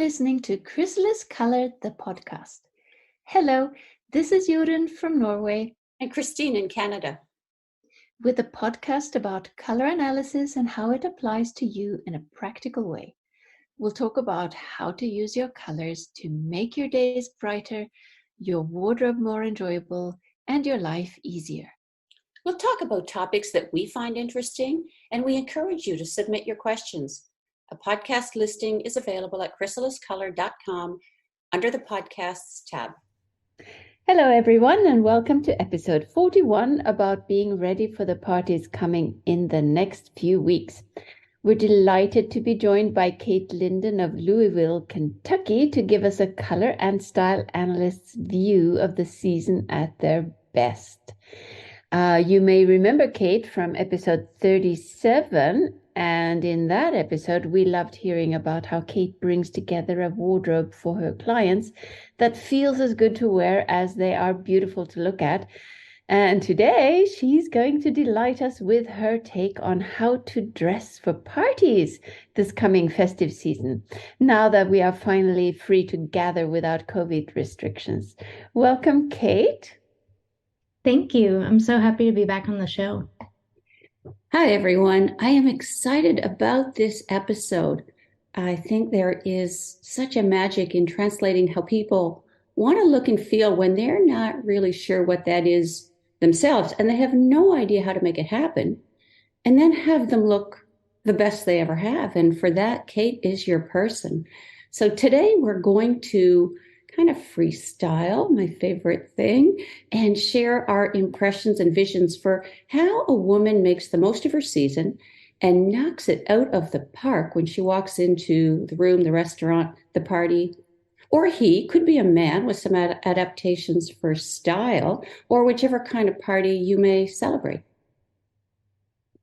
listening to Chrysalis Colour, the podcast. Hello, this is Jorunn from Norway. And Christine in Canada. With a podcast about colour analysis and how it applies to you in a practical way. We'll talk about how to use your colours to make your days brighter, your wardrobe more enjoyable, and your life easier. We'll talk about topics that we find interesting, and we encourage you to submit your questions. A podcast listing is available at chrysaliscolour.com under the Podcasts tab. Hello everyone, and welcome to episode 41 about being ready for the parties coming in the next few weeks. We're delighted to be joined by Kate Linden of Louisville, Kentucky, to give us a color and style analyst's view of the season at their best. You may remember Kate from episode 37, and in that episode, we loved hearing about how Kate brings together a wardrobe for her clients that feels as good to wear as they are beautiful to look at. And today, she's going to delight us with her take on how to dress for parties this coming festive season, now that we are finally free to gather without COVID restrictions. Welcome, Kate. Thank you. I'm so happy to be back on the show. Hi, everyone. I am excited about this episode. I think there is such a magic in translating how people want to look and feel when they're not really sure what that is themselves, and they have no idea how to make it happen, and then have them look the best they ever have. And for that, Kate is your person. So today we're going to kind of freestyle, my favorite thing, and share our impressions and visions for how a woman makes the most of her season and knocks it out of the park when she walks into the room, the restaurant, the party. Or he could be a man with some adaptations for style, or whichever kind of party you may celebrate.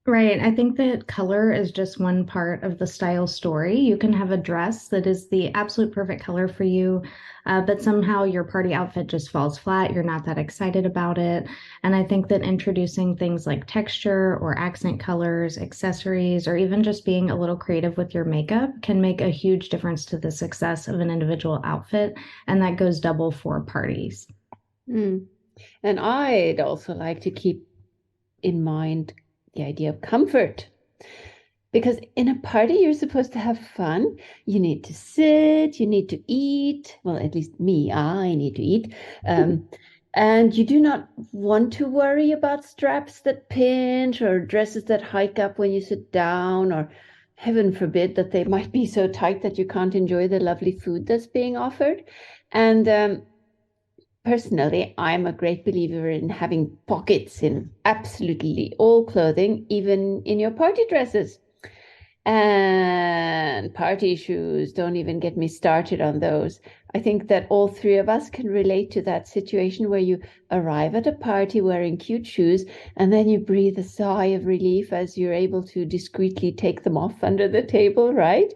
Right. I think that color is just one part of the style story. You can have a dress that is the absolute perfect color for you, but somehow your party outfit just falls flat. You're not that excited about it. And I think that introducing things like texture or accent colors, accessories, or even just being a little creative with your makeup can make a huge difference to the success of an individual outfit. And that goes double for parties. And I'd also like to keep in mind the idea of comfort, because in a party you're supposed to have fun. You need to sit, you need to eat. Well, at least me, I need to eat. And you do not want to worry about straps that pinch or dresses that hike up when you sit down, or heaven forbid that they might be so tight that you can't enjoy the lovely food that's being offered. And personally, I'm a great believer in having pockets in absolutely all clothing, even in your party dresses. And party shoes, don't even get me started on those. I think that all three of us can relate to that situation where you arrive at a party wearing cute shoes, and then you breathe a sigh of relief as you're able to discreetly take them off under the table, right?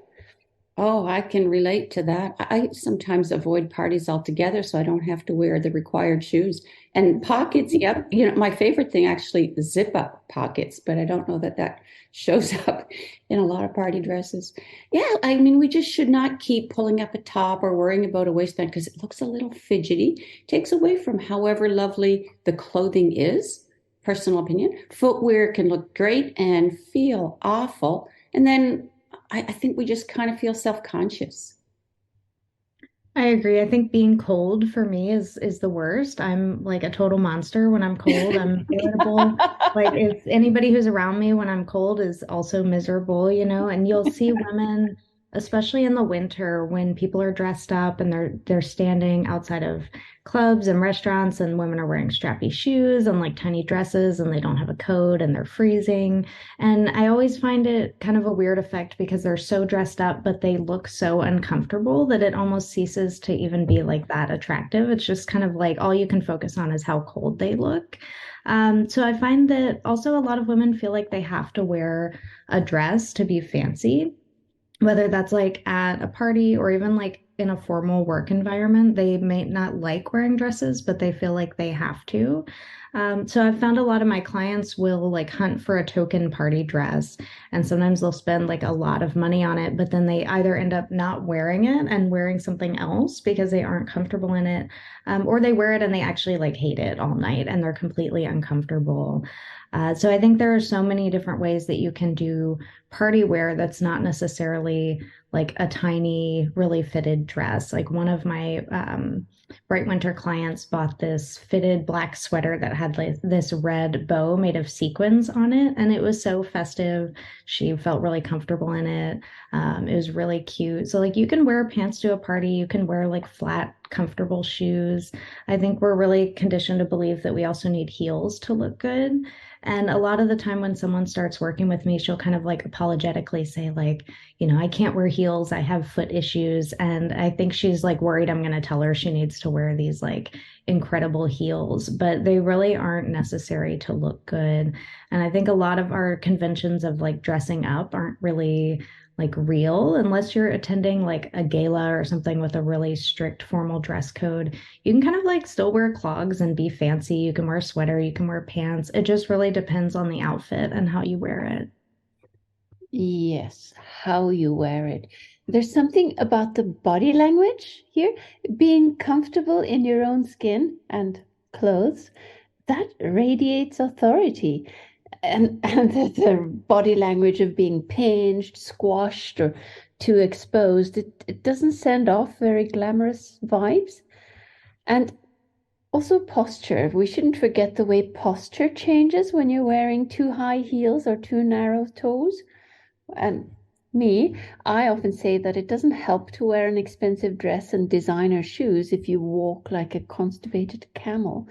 Oh, I can relate to that. I sometimes avoid parties altogether so I don't have to wear the required shoes. And pockets, yep. My favorite thing actually, zip up pockets, but I don't know that that shows up in a lot of party dresses. Yeah, I mean, we just should not keep pulling up a top or worrying about a waistband because it looks a little fidgety. Takes away from however lovely the clothing is. Personal opinion. Footwear can look great and feel awful. And then I think we just kind of feel self-conscious. I agree. I think being cold for me is the worst. I'm like a total monster when I'm cold. I'm irritable. Like if anybody who's around me when I'm cold is also miserable, and you'll see women, especially in the winter when people are dressed up and they're standing outside of clubs and restaurants, and women are wearing strappy shoes and like tiny dresses, and they don't have a coat and they're freezing. And I always find it kind of a weird effect because they're so dressed up, but they look so uncomfortable that it almost ceases to even be like that attractive. It's just kind of like all you can focus on is how cold they look. So I find that also a lot of women feel like they have to wear a dress to be fancy, whether that's like at a party or even like in a formal work environment, they may not like wearing dresses, but they feel like they have to. So I've found a lot of my clients will like hunt for a token party dress, and sometimes they'll spend like a lot of money on it, but then they either end up not wearing it and wearing something else because they aren't comfortable in it, or they wear it and they actually like hate it all night and they're completely uncomfortable. So I think there are so many different ways that you can do party wear that's not necessarily like a tiny, really fitted dress. Like one of my Bright Winter clients bought this fitted black sweater that had like this red bow made of sequins on it, and it was so festive. She felt really comfortable in it. It was really cute. So like you can wear pants to a party, you can wear like flat, comfortable shoes. I think we're really conditioned to believe that we also need heels to look good. And a lot of the time when someone starts working with me, she'll kind of like apologetically say, like, I can't wear heels. I have foot issues. And I think she's like worried I'm going to tell her she needs to wear these like incredible heels, but they really aren't necessary to look good. And I think a lot of our conventions of like dressing up aren't really like real unless you're attending like a gala or something with a really strict formal dress code. You can kind of like still wear clogs and be fancy. You can wear a sweater, you can wear pants. It just really depends on the outfit and how you wear it. Yes, how you wear it. There's something about the body language here, being comfortable in your own skin and clothes, that radiates authority. And the body language of being pinched, squashed, or too exposed, it doesn't send off very glamorous vibes. And also posture. We shouldn't forget the way posture changes when you're wearing too high heels or too narrow toes. And I often say that it doesn't help to wear an expensive dress and designer shoes if you walk like a constipated camel.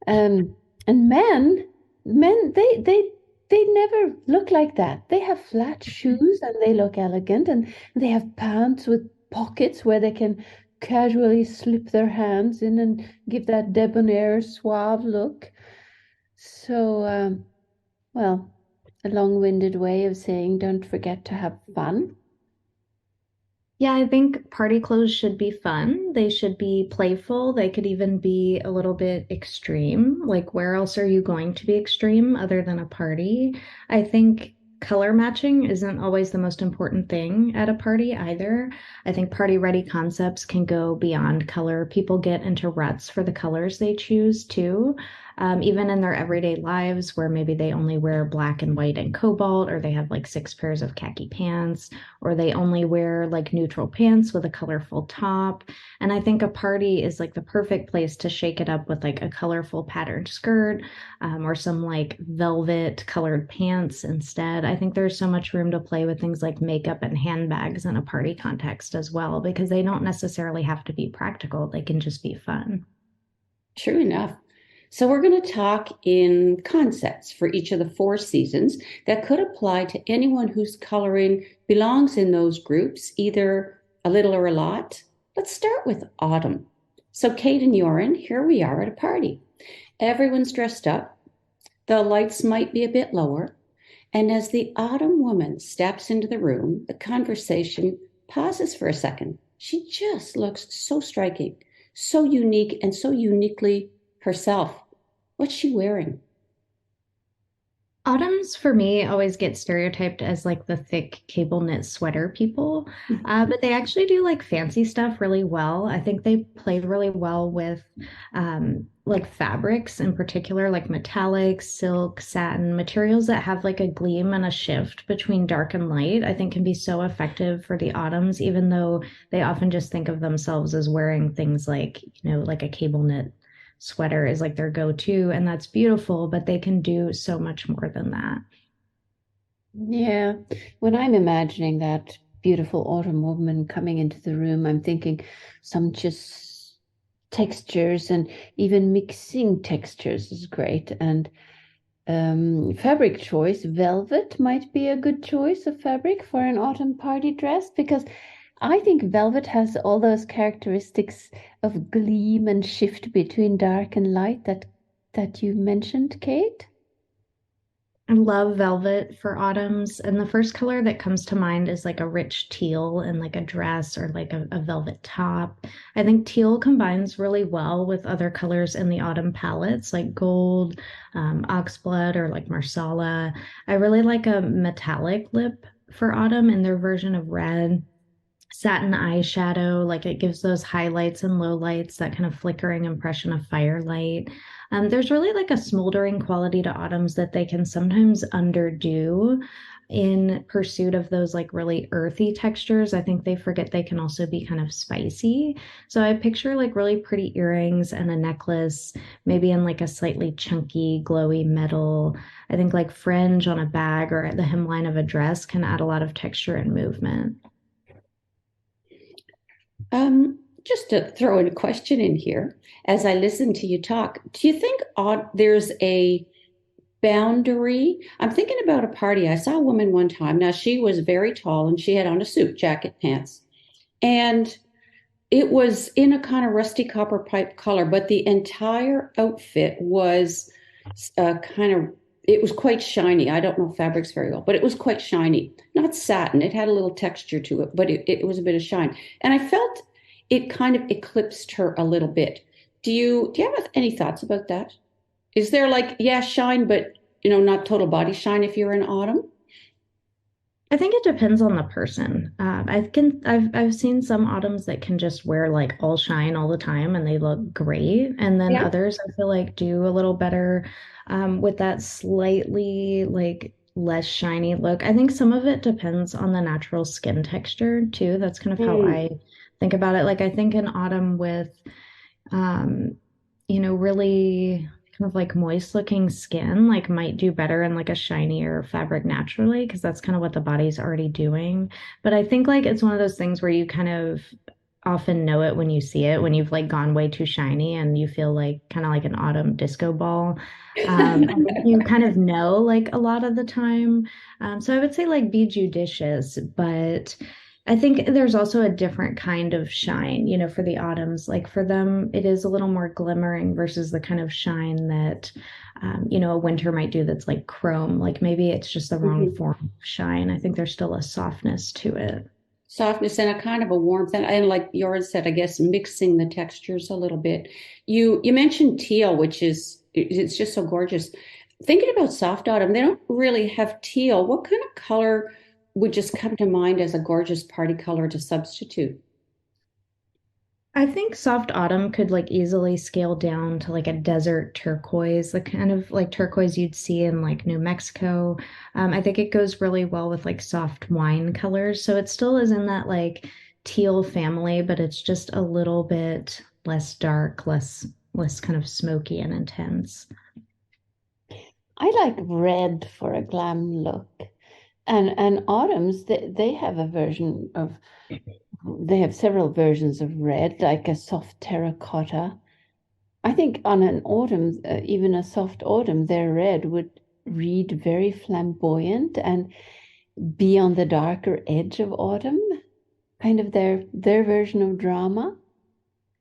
And men, they never look like that. They have flat shoes and they look elegant, and they have pants with pockets where they can casually slip their hands in and give that debonair, suave look. So, well, a long-winded way of saying don't forget to have fun. Yeah, I think party clothes should be fun. They should be playful. They could even be a little bit extreme. Like, where else are you going to be extreme other than a party? I think color matching isn't always the most important thing at a party either. I think party ready concepts can go beyond color. People get into ruts for the colors they choose too. Even in their everyday lives, where maybe they only wear black and white and cobalt, or they have like six pairs of khaki pants, or they only wear like neutral pants with a colorful top. And I think a party is like the perfect place to shake it up with like a colorful patterned skirt, or some like velvet colored pants instead. I think there's so much room to play with things like makeup and handbags in a party context as well, because they don't necessarily have to be practical. They can just be fun. True enough. So we're going to talk in concepts for each of the four seasons that could apply to anyone whose coloring belongs in those groups, either a little or a lot. Let's start with autumn. So Kate and Yoren, here we are at a party. Everyone's dressed up. The lights might be a bit lower. And as the autumn woman steps into the room, the conversation pauses for a second. She just looks so striking, so unique, and so uniquely herself. What's she wearing? Autumns for me always get stereotyped as like the thick cable knit sweater people, but they actually do like fancy stuff really well. I think they play really well with like fabrics in particular, like metallic, silk, satin, materials that have like a gleam and a shift between dark and light. I think can be so effective for the autumns, even though they often just think of themselves as wearing things like, like a cable knit sweater is like their go-to, and that's beautiful, but they can do so much more than that. Yeah, when I'm imagining that beautiful autumn woman coming into the room, I'm thinking some just textures, and even mixing textures is great. And fabric choice, velvet might be a good choice of fabric for an autumn party dress, because I think velvet has all those characteristics of gleam and shift between dark and light that you mentioned, Kate. I love velvet for autumns. And the first color that comes to mind is like a rich teal in like a dress or like a velvet top. I think teal combines really well with other colors in the autumn palettes like gold, oxblood, or like marsala. I really like a metallic lip for autumn in their version of red. Satin eyeshadow, like it gives those highlights and lowlights, that kind of flickering impression of firelight. There's really like a smoldering quality to autumns that they can sometimes underdo in pursuit of those like really earthy textures. I think they forget they can also be kind of spicy. So I picture like really pretty earrings and a necklace, maybe in like a slightly chunky, glowy metal. I think like fringe on a bag or at the hemline of a dress can add a lot of texture and movement. Just to throw in a question in here, as I listen to you talk, do you think there's a boundary? I'm thinking about a party. I saw a woman one time. Now, she was very tall and she had on a suit jacket, pants, and it was in a kind of rusty copper pipe color, but the entire outfit was kind of, it was quite shiny. I don't know fabrics very well, but it was quite shiny. Not satin. It had a little texture to it, but it was a bit of shine. And I felt it kind of eclipsed her a little bit. Do you have any thoughts about that? Is there like, yeah, shine, but not total body shine if you're in autumn? I think it depends on the person. I've seen some autumns that can just wear like all shine all the time and they look great, and then Yeah. others I feel like do a little better with that slightly like less shiny look. I think some of it depends on the natural skin texture too. That's kind of how Mm. I think about it. Like I think in autumn with um, really kind of like moist looking skin, like might do better in like a shinier fabric naturally, because that's kind of what the body's already doing. But I think like it's one of those things where you kind of often know it when you see it, when you've like gone way too shiny and you feel like kind of like an autumn disco ball. I think you kind of know like a lot of the time. So I would say like be judicious, but I think there's also a different kind of shine, for the autumns. Like for them, it is a little more glimmering versus the kind of shine that, a winter might do that's like chrome. Like maybe it's just the wrong Mhm. form of shine. I think there's still a softness to it. Softness and a kind of a warmth, and like yours said, I guess mixing the textures a little bit. You mentioned teal, which is it's just so gorgeous. Thinking about soft autumn, they don't really have teal. What kind of color would just come to mind as a gorgeous party color to substitute? I think soft autumn could like easily scale down to like a desert turquoise, the kind of like turquoise you'd see in like New Mexico. I think it goes really well with like soft wine colors. So it still is in that like teal family, but it's just a little bit less dark, less kind of smoky and intense. I like red for a glam look. And autumns, they have a version of, they have several versions of red, like a soft terracotta. I think on an autumn, even a soft autumn, their red would read very flamboyant and be on the darker edge of autumn, kind of their version of drama.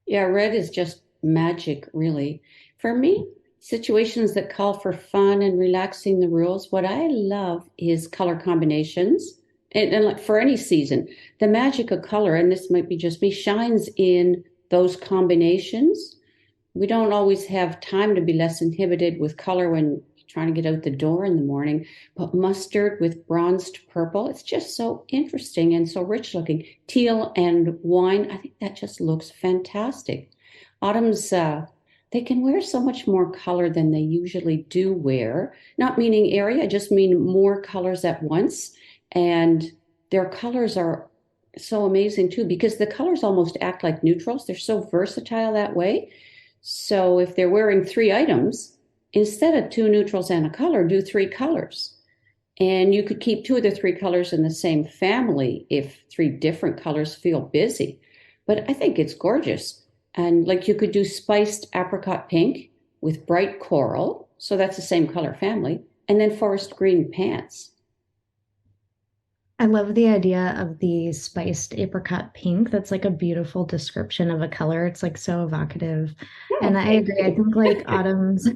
Yeah, red is just magic, really. For me, situations that call for fun and relaxing the rules, what I love is color combinations. And like for any season, the magic of color, and this might be just me, shines in those combinations. We don't always have time to be less inhibited with color when trying to get out the door in the morning, but mustard with bronzed purple, it's just so interesting and so rich looking. Teal and wine, I think that just looks fantastic. Autumn's, they can wear so much more color than they usually do wear. Not meaning airy, I just mean more colors at once. And their colors are so amazing too, because the colors almost act like neutrals. They're so versatile that way. So if they're wearing three items, instead of two neutrals and a color, do three colors. And you could keep two of the three colors in the same family if three different colors feel busy. But I think it's gorgeous. And like you could do spiced apricot pink with bright coral. So that's the same color family. And then forest green pants. I love the idea of the spiced apricot pink. That's like a beautiful description of a color. It's like so evocative. And Oh, I thank agree. I you. think like autumns,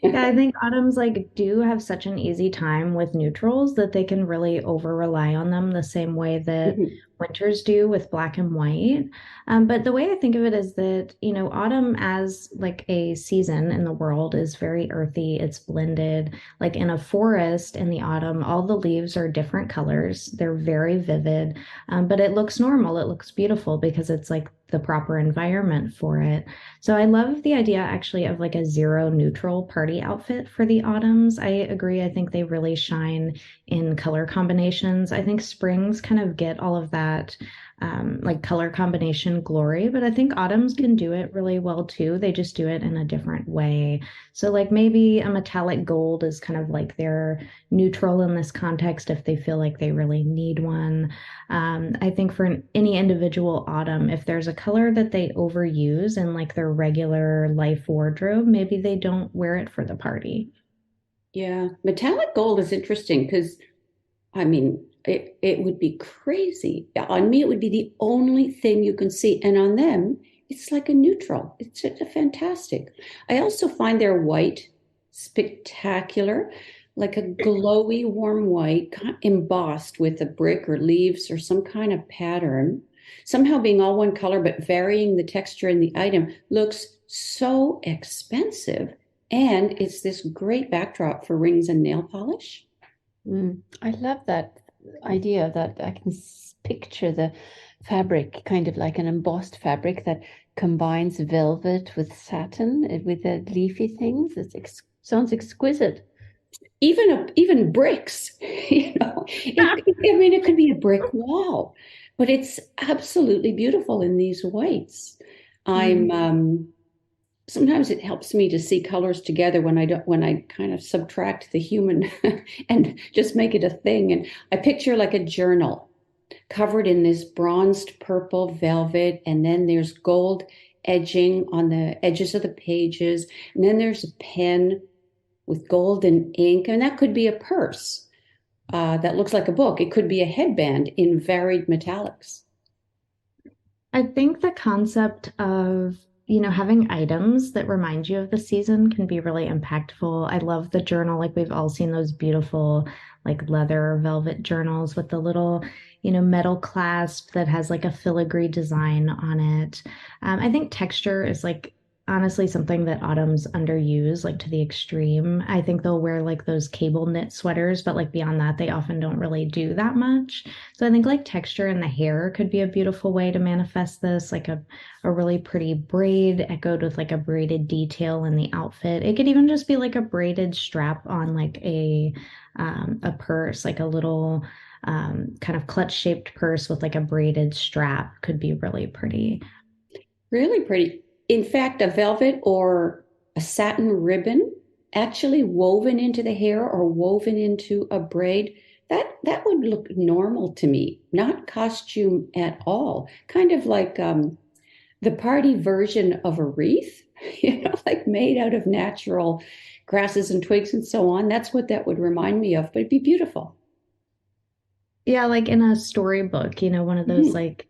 yeah, I think autumns like do have such an easy time with neutrals that they can really over rely on them the same way that Mhm. winters do with black and white. But the way I think of it is that, autumn as like a season in the world is very earthy. It's blended. Like in a forest in the autumn, all the leaves are different colors. They're very vivid, but it looks normal. It looks beautiful because it's like the proper environment for it. So I love the idea actually of like a zero neutral party outfit for the autumns. I agree. I think they really shine in color combinations. I think springs kind of get all of that like color combination glory, but I think autumns can do it really well too. They just do it in a different way. So, like maybe a metallic gold is kind of like their neutral in this context if they feel like they really need one. I think for any individual autumn, if there's a color that they overuse in like their regular life wardrobe, maybe they don't wear it for the party. Yeah, metallic gold is interesting because I mean, it would be crazy. On me, it would be the only thing you can see. And on them, it's like a neutral. It's a fantastic. I also find their white spectacular, like a glowy, warm white, embossed with a brick or leaves or some kind of pattern. Somehow being all one color, but varying the texture in the item looks so expensive. And it's this great backdrop for rings and nail polish. I love that idea that I can picture the fabric, kind of like an embossed fabric that combines velvet with satin, with the leafy things. It ex sounds exquisite. Even bricks, I mean, it could be a brick wall, but it's absolutely beautiful in these whites. I'm Mm. sometimes it helps me to see colors together when I kind of subtract the human and just make it a thing. And I picture like a journal covered in this bronzed purple velvet, and then there's gold edging on the edges of the pages, and then there's a pen with golden ink, and that could be a purse that looks like a book. It could be a headband in varied metallics. I think the concept of, having items that remind you of the season can be really impactful. I love the journal. Like we've all seen those beautiful, like leather velvet journals with the little, metal clasp that has like a filigree design on it. I think texture is like honestly something that autumns underuse, like to the extreme. I think they'll wear like those cable knit sweaters, but like beyond that, they often don't really do that much. So I think like texture in the hair could be a beautiful way to manifest this, like a really pretty braid echoed with like a braided detail in the outfit. It could even just be like a braided strap on like a purse, like a little kind of clutch shaped purse with like a braided strap could be really pretty. Really pretty. In fact, a velvet or a satin ribbon actually woven into the hair or woven into a braid, that would look normal to me, not costume at all. Kind of like the party version of a wreath, like made out of natural grasses and twigs and so on. That's what that would remind me of, but it'd be beautiful. Yeah, like in a storybook, one of those Mhm. like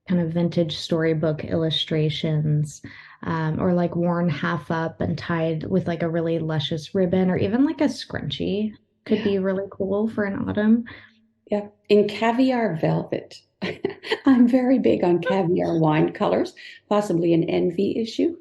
kind of vintage storybook illustrations, or like worn half up and tied with like a really luscious ribbon, or even like a scrunchie could Yeah, be really cool for an autumn. yeah. In caviar velvet. I'm very big on caviar wine colors, possibly an envy issue.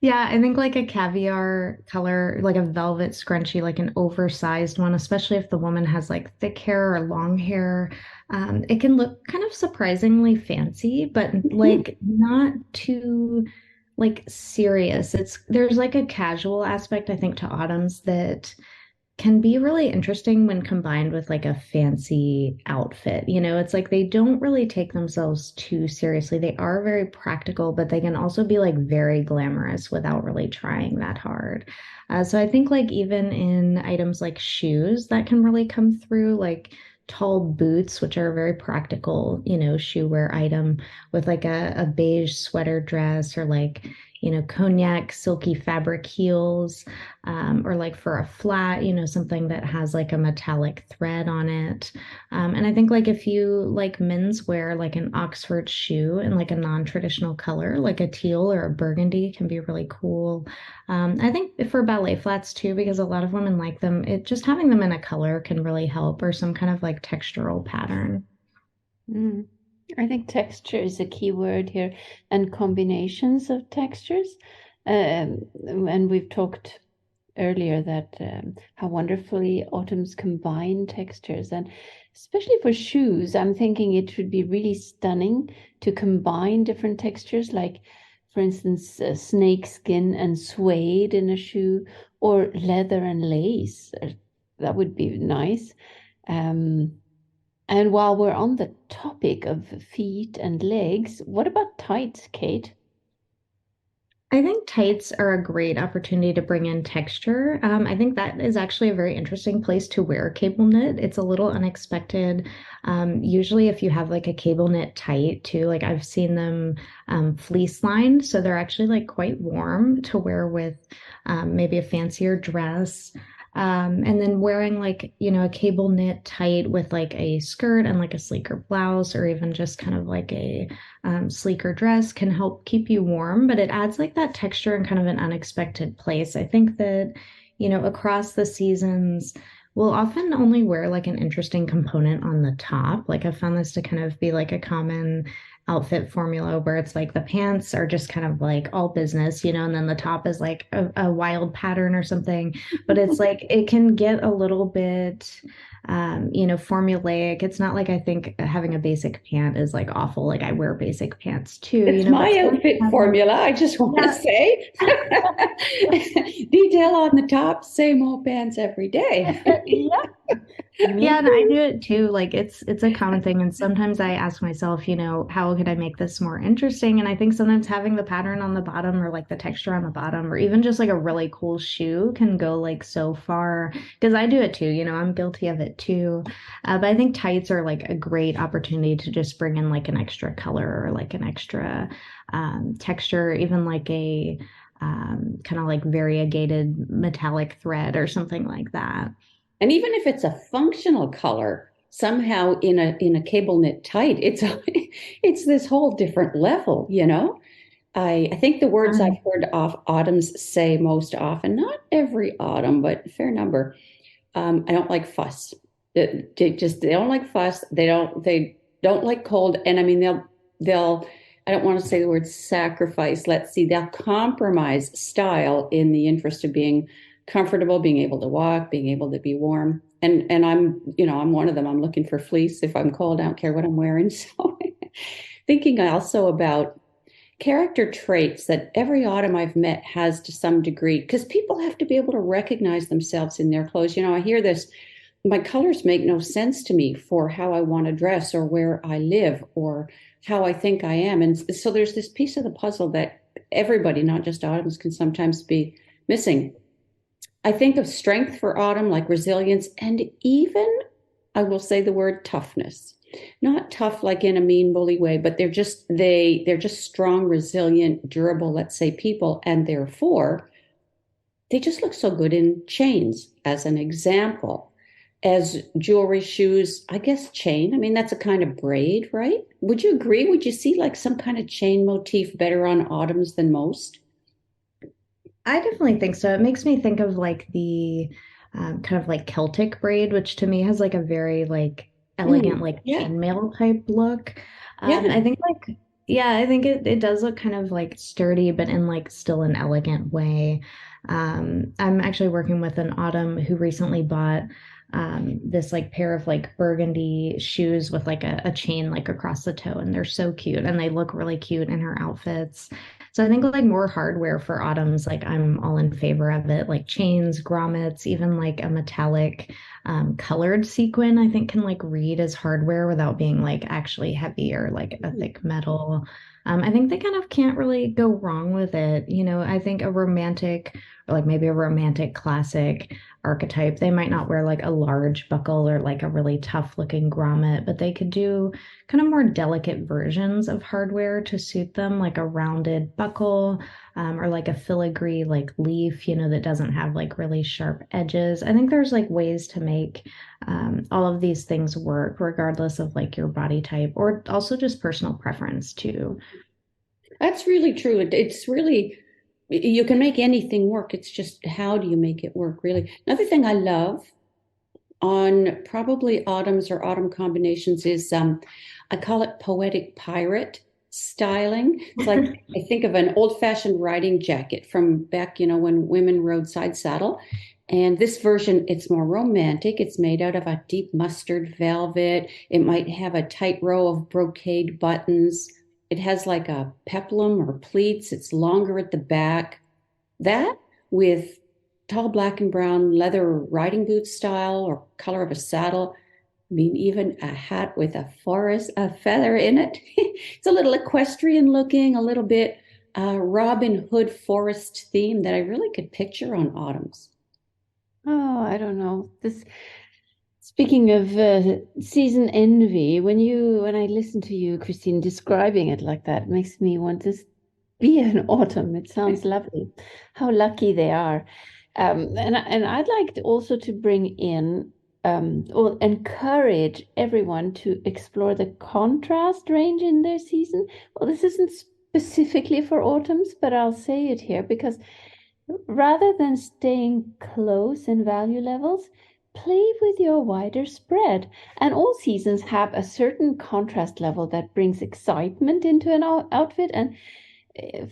Yeah, I think like a caviar color, like a velvet scrunchie, like an oversized one, especially if the woman has like thick hair or long hair. It can look kind of surprisingly fancy, but Mhm. like not too like serious. There's like a casual aspect, I think, to autumns that can be really interesting when combined with like a fancy outfit. It's like they don't really take themselves too seriously. They are very practical, but they can also be like very glamorous without really trying that hard. So I think like even in items like shoes, that can really come through, like tall boots, which are a very practical, shoe wear item with like a beige sweater dress or like cognac silky fabric heels, or like for a flat, something that has like a metallic thread on it. And I think like if you like men's wear, like an Oxford shoe in like a non-traditional color, like a teal or a burgundy can be really cool. I think for ballet flats too, because a lot of women like them, it just having them in a color can really help, or some kind of like textural pattern. Mm. I think texture is a key word here, and combinations of textures. And we've talked earlier that how wonderfully autumns combine textures, and especially for shoes, I'm thinking it should be really stunning to combine different textures, like for instance, snake skin and suede in a shoe, or leather and lace. That would be nice. Um, and while we're on the topic of feet and legs, what about tights, Kate? I think tights are a great opportunity to bring in texture. I think that is actually a very interesting place to wear cable knit. It's a little unexpected. Usually, if you have like a cable knit tight too, like I've seen them fleece lined, so they're actually like quite warm to wear with maybe a fancier dress. And then wearing like, a cable knit tight with like a skirt and like a sleeker blouse, or even just kind of like a sleeker dress can help keep you warm, but it adds like that texture in kind of an unexpected place. I think that, across the seasons, we'll often only wear like an interesting component on the top. Like I've found this to kind of be like a common outfit formula where it's like the pants are just kind of like all business, and then the top is like a wild pattern or something. But it's like it can get a little bit formulaic. It's not like I think having a basic pant is like awful. Like I wear basic pants too, It's but my outfit formula. I just want to say detail on the top, same old pants every day. yeah. Yeah, and I do it too. Like it's a common thing. And sometimes I ask myself, how could I make this more interesting? And I think sometimes having the pattern on the bottom, or like the texture on the bottom, or even just like a really cool shoe can go like so far. Because I do it too, I'm guilty of it too. But I think tights are like a great opportunity to just bring in like an extra color, or like an extra texture, even like a kind of like variegated metallic thread or something like that. And even if it's a functional color, somehow in a cable knit tight, it's this whole different level, I think the words I've heard of autumns say most often, not every autumn, but a fair number. I don't like fuss. They don't like fuss. They don't like cold. And I mean they'll I don't want to say the word sacrifice. Let's see, they'll compromise style in the interest of being comfortable, being able to walk, being able to be warm. And I'm one of them. I'm looking for fleece. If I'm cold, I don't care what I'm wearing. So thinking also about character traits that every autumn I've met has to some degree, because people have to be able to recognize themselves in their clothes. I hear this, my colors make no sense to me for how I want to dress, or where I live, or how I think I am. And so there's this piece of the puzzle that everybody, not just autumns, can sometimes be missing. I think of strength for autumn, like resilience, and even, I will say the word toughness. Not tough like in a mean bully way, but they're just strong, resilient, durable, let's say, people, and therefore they just look so good in chains, as an example. As jewelry, shoes, I guess chain. I mean, that's a kind of braid, right? Would you agree? Would you see like some kind of chain motif better on autumns than most? I definitely think so. It makes me think of like the kind of like Celtic braid, which to me has like a very like elegant like Yeah, chainmail type look. yeah. I think like yeah, I think it does look kind of like sturdy, but in like still an elegant way. I'm actually working with an autumn who recently bought this like pair of like burgundy shoes with like a chain like across the toe, and they're so cute and they look really cute in her outfits. So I think like more hardware for autumns, like I'm all in favor of it, like chains, grommets, even like a metallic colored sequin, I think can like read as hardware without being like actually heavy or like a thick metal. I think they kind of can't really go wrong with it. I think a romantic or like maybe a romantic classic archetype. They might not wear like a large buckle or like a really tough looking grommet, but they could do kind of more delicate versions of hardware to suit them, like a rounded buckle, or like a filigree like leaf, that doesn't have like really sharp edges. I think there's like ways to make all of these things work regardless of like your body type or also just personal preference too. That's really true. It's really, you can make anything work. It's just how do you make it work, really? Another thing I love on probably autumns or autumn combinations is I call it poetic pirate styling. It's like I think of an old-fashioned riding jacket from back, when women rode side saddle. And this version, it's more romantic. It's made out of a deep mustard velvet. It might have a tight row of brocade buttons. It has like a peplum or pleats. It's longer at the back. That with tall black and brown leather riding boot style or color of a saddle. I mean, even a hat with a feather in it. It's a little equestrian looking, a little bit Robin Hood forest theme that I really could picture on autumns. Oh, I don't know. This Speaking of season envy, when I listen to you, Christine, describing it like that, it makes me want to be an autumn. It sounds lovely. How lucky they are. And I'd like also to bring in or encourage everyone to explore the contrast range in their season. Well, this isn't specifically for autumns, but I'll say it here because rather than staying close in value levels, play with your wider spread. And all seasons have a certain contrast level that brings excitement into an outfit. And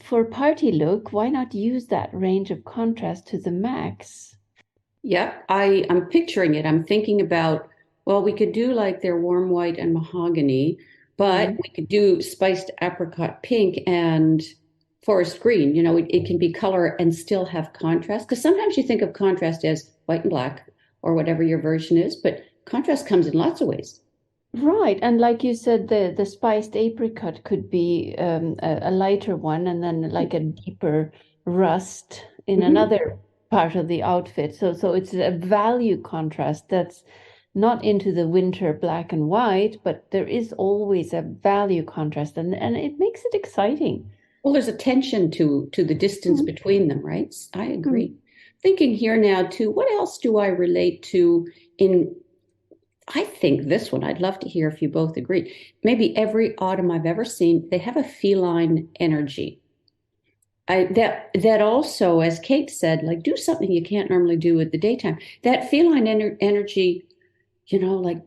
for party look, why not use that range of contrast to the max? Yep, I'm picturing it. I'm thinking about, well, we could do like their warm white and mahogany, but Mm. we could do spiced apricot pink and forest green. It can be color and still have contrast. Because sometimes you think of contrast as white and black or whatever your version is, but contrast comes in lots of ways. Right, and like you said, the spiced apricot could be a lighter one, and then like a deeper rust in Mhm. another part of the outfit. So it's a value contrast that's not into the winter black and white, but there is always a value contrast, and it makes it exciting. Well, there's a tension to the distance Mhm. between them, right? I Mhm. agree. Thinking here now too, what else do I relate to in I think this one, I'd love to hear if you both agree. Maybe every autumn I've ever seen, they have a feline energy. That also, as Kate said, like do something you can't normally do at the daytime. That feline energy, like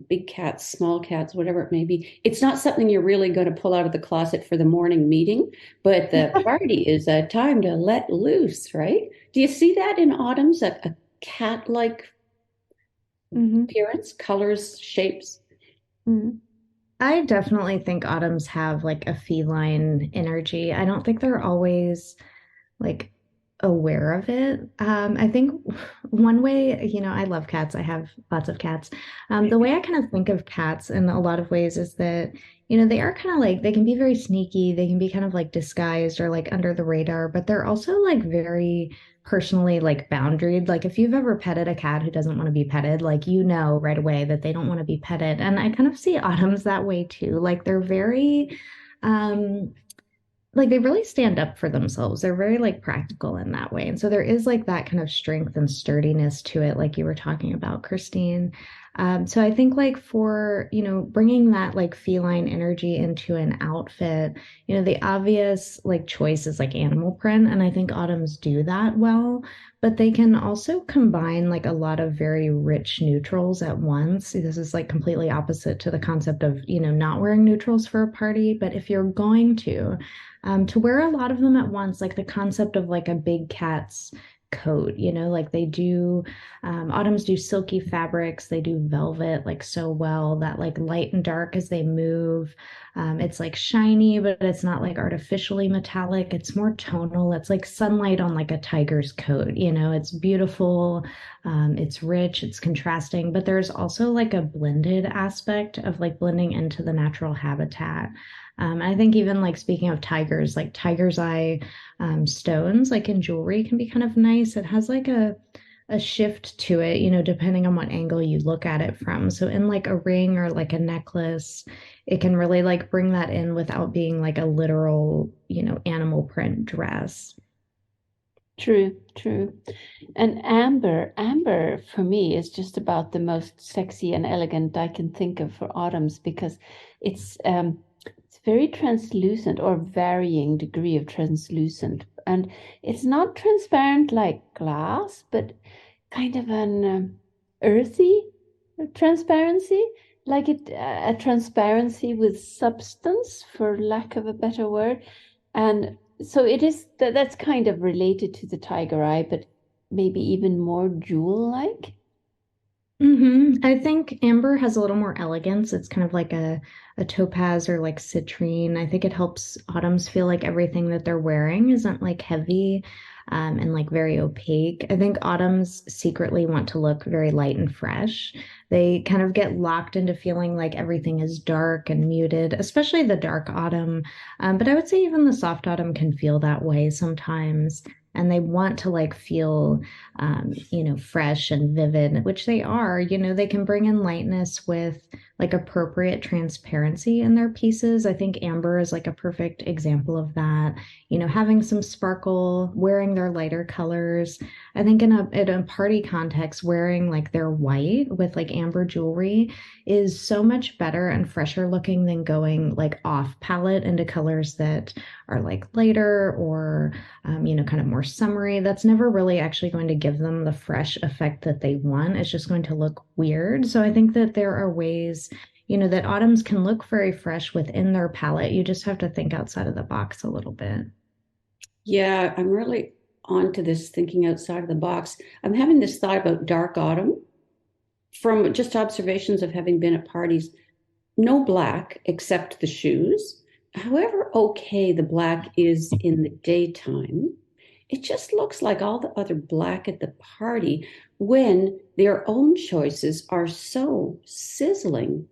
big cats, small cats, whatever it may be. It's not something you're really going to pull out of the closet for the morning meeting, but the party is a time to let loose, right? Do you see that in autumns, a cat-like Mhm. appearance, colors, shapes? Mhm. I definitely think autumns have like a feline energy. I don't think they're always like aware of it. I think one way, I love cats. I have lots of cats. The way I kind of think of cats in a lot of ways is that, they are kind of like, they can be very sneaky. They can be kind of like disguised or like under the radar, but they're also like very personally like boundaried. Like if you've ever petted a cat who doesn't want to be petted, like right away that they don't want to be petted. And I kind of see autumns that way too. Like they're very um like they really stand up for themselves. They're very like practical in that way. And so there is like that kind of strength and sturdiness to it, like you were talking about, Christine. So I think like for, bringing that like feline energy into an outfit, the obvious like choice is like animal print. And I think autumns do that well, but they can also combine like a lot of very rich neutrals at once. This is like completely opposite to the concept of, not wearing neutrals for a party. But if you're going to wear a lot of them at once, like the concept of like a big cat's coat, like they do, autumns do silky fabrics, they do velvet like so well that like light and dark as they move. It's like shiny, but it's not like artificially metallic. It's more tonal. It's like sunlight on like a tiger's coat, it's beautiful. It's rich, it's contrasting, but there's also like a blended aspect of like blending into the natural habitat. I think even like speaking of tigers, like tiger's eye stones, like in jewelry, can be kind of nice. It has like a shift to it, depending on what angle you look at it from. So in like a ring or like a necklace, it can really like bring that in without being like a literal, animal print dress. True, true. And amber for me is just about the most sexy and elegant I can think of for autumns because it's very translucent or varying degree of translucent. And it's not transparent like glass, but kind of an earthy transparency, like a transparency with substance, for lack of a better word. And so it is that's kind of related to the tiger eye, but maybe even more jewel-like. I think amber has a little more elegance. It's kind of like a topaz or like citrine. I think it helps autumns feel like everything that they're wearing isn't like heavy and like very opaque. I think autumns secretly want to look very light and fresh. They kind of get locked into feeling like everything is dark and muted, especially the dark autumn. But I would say even the soft autumn can feel that way sometimes. And they want to like feel fresh and vivid, which they are. They can bring in lightness with like appropriate transparency in their pieces. I think amber is like a perfect example of that. Having some sparkle, wearing their lighter colors. I think in a party context, wearing like their white with like amber jewelry is so much better and fresher looking than going like off palette into colors that are like lighter or kind of more summery. That's never really actually going to give them the fresh effect that they want. It's just going to look weird. So I think that there are ways, that autumns can look very fresh within their palette. You just have to think outside of the box a little bit. Yeah, I'm really onto this thinking outside of the box. I'm having this thought about dark autumn from just observations of having been at parties. No black except the shoes. However, okay, the black is in the daytime. It just looks like all the other black at the party when their own choices are so sizzling.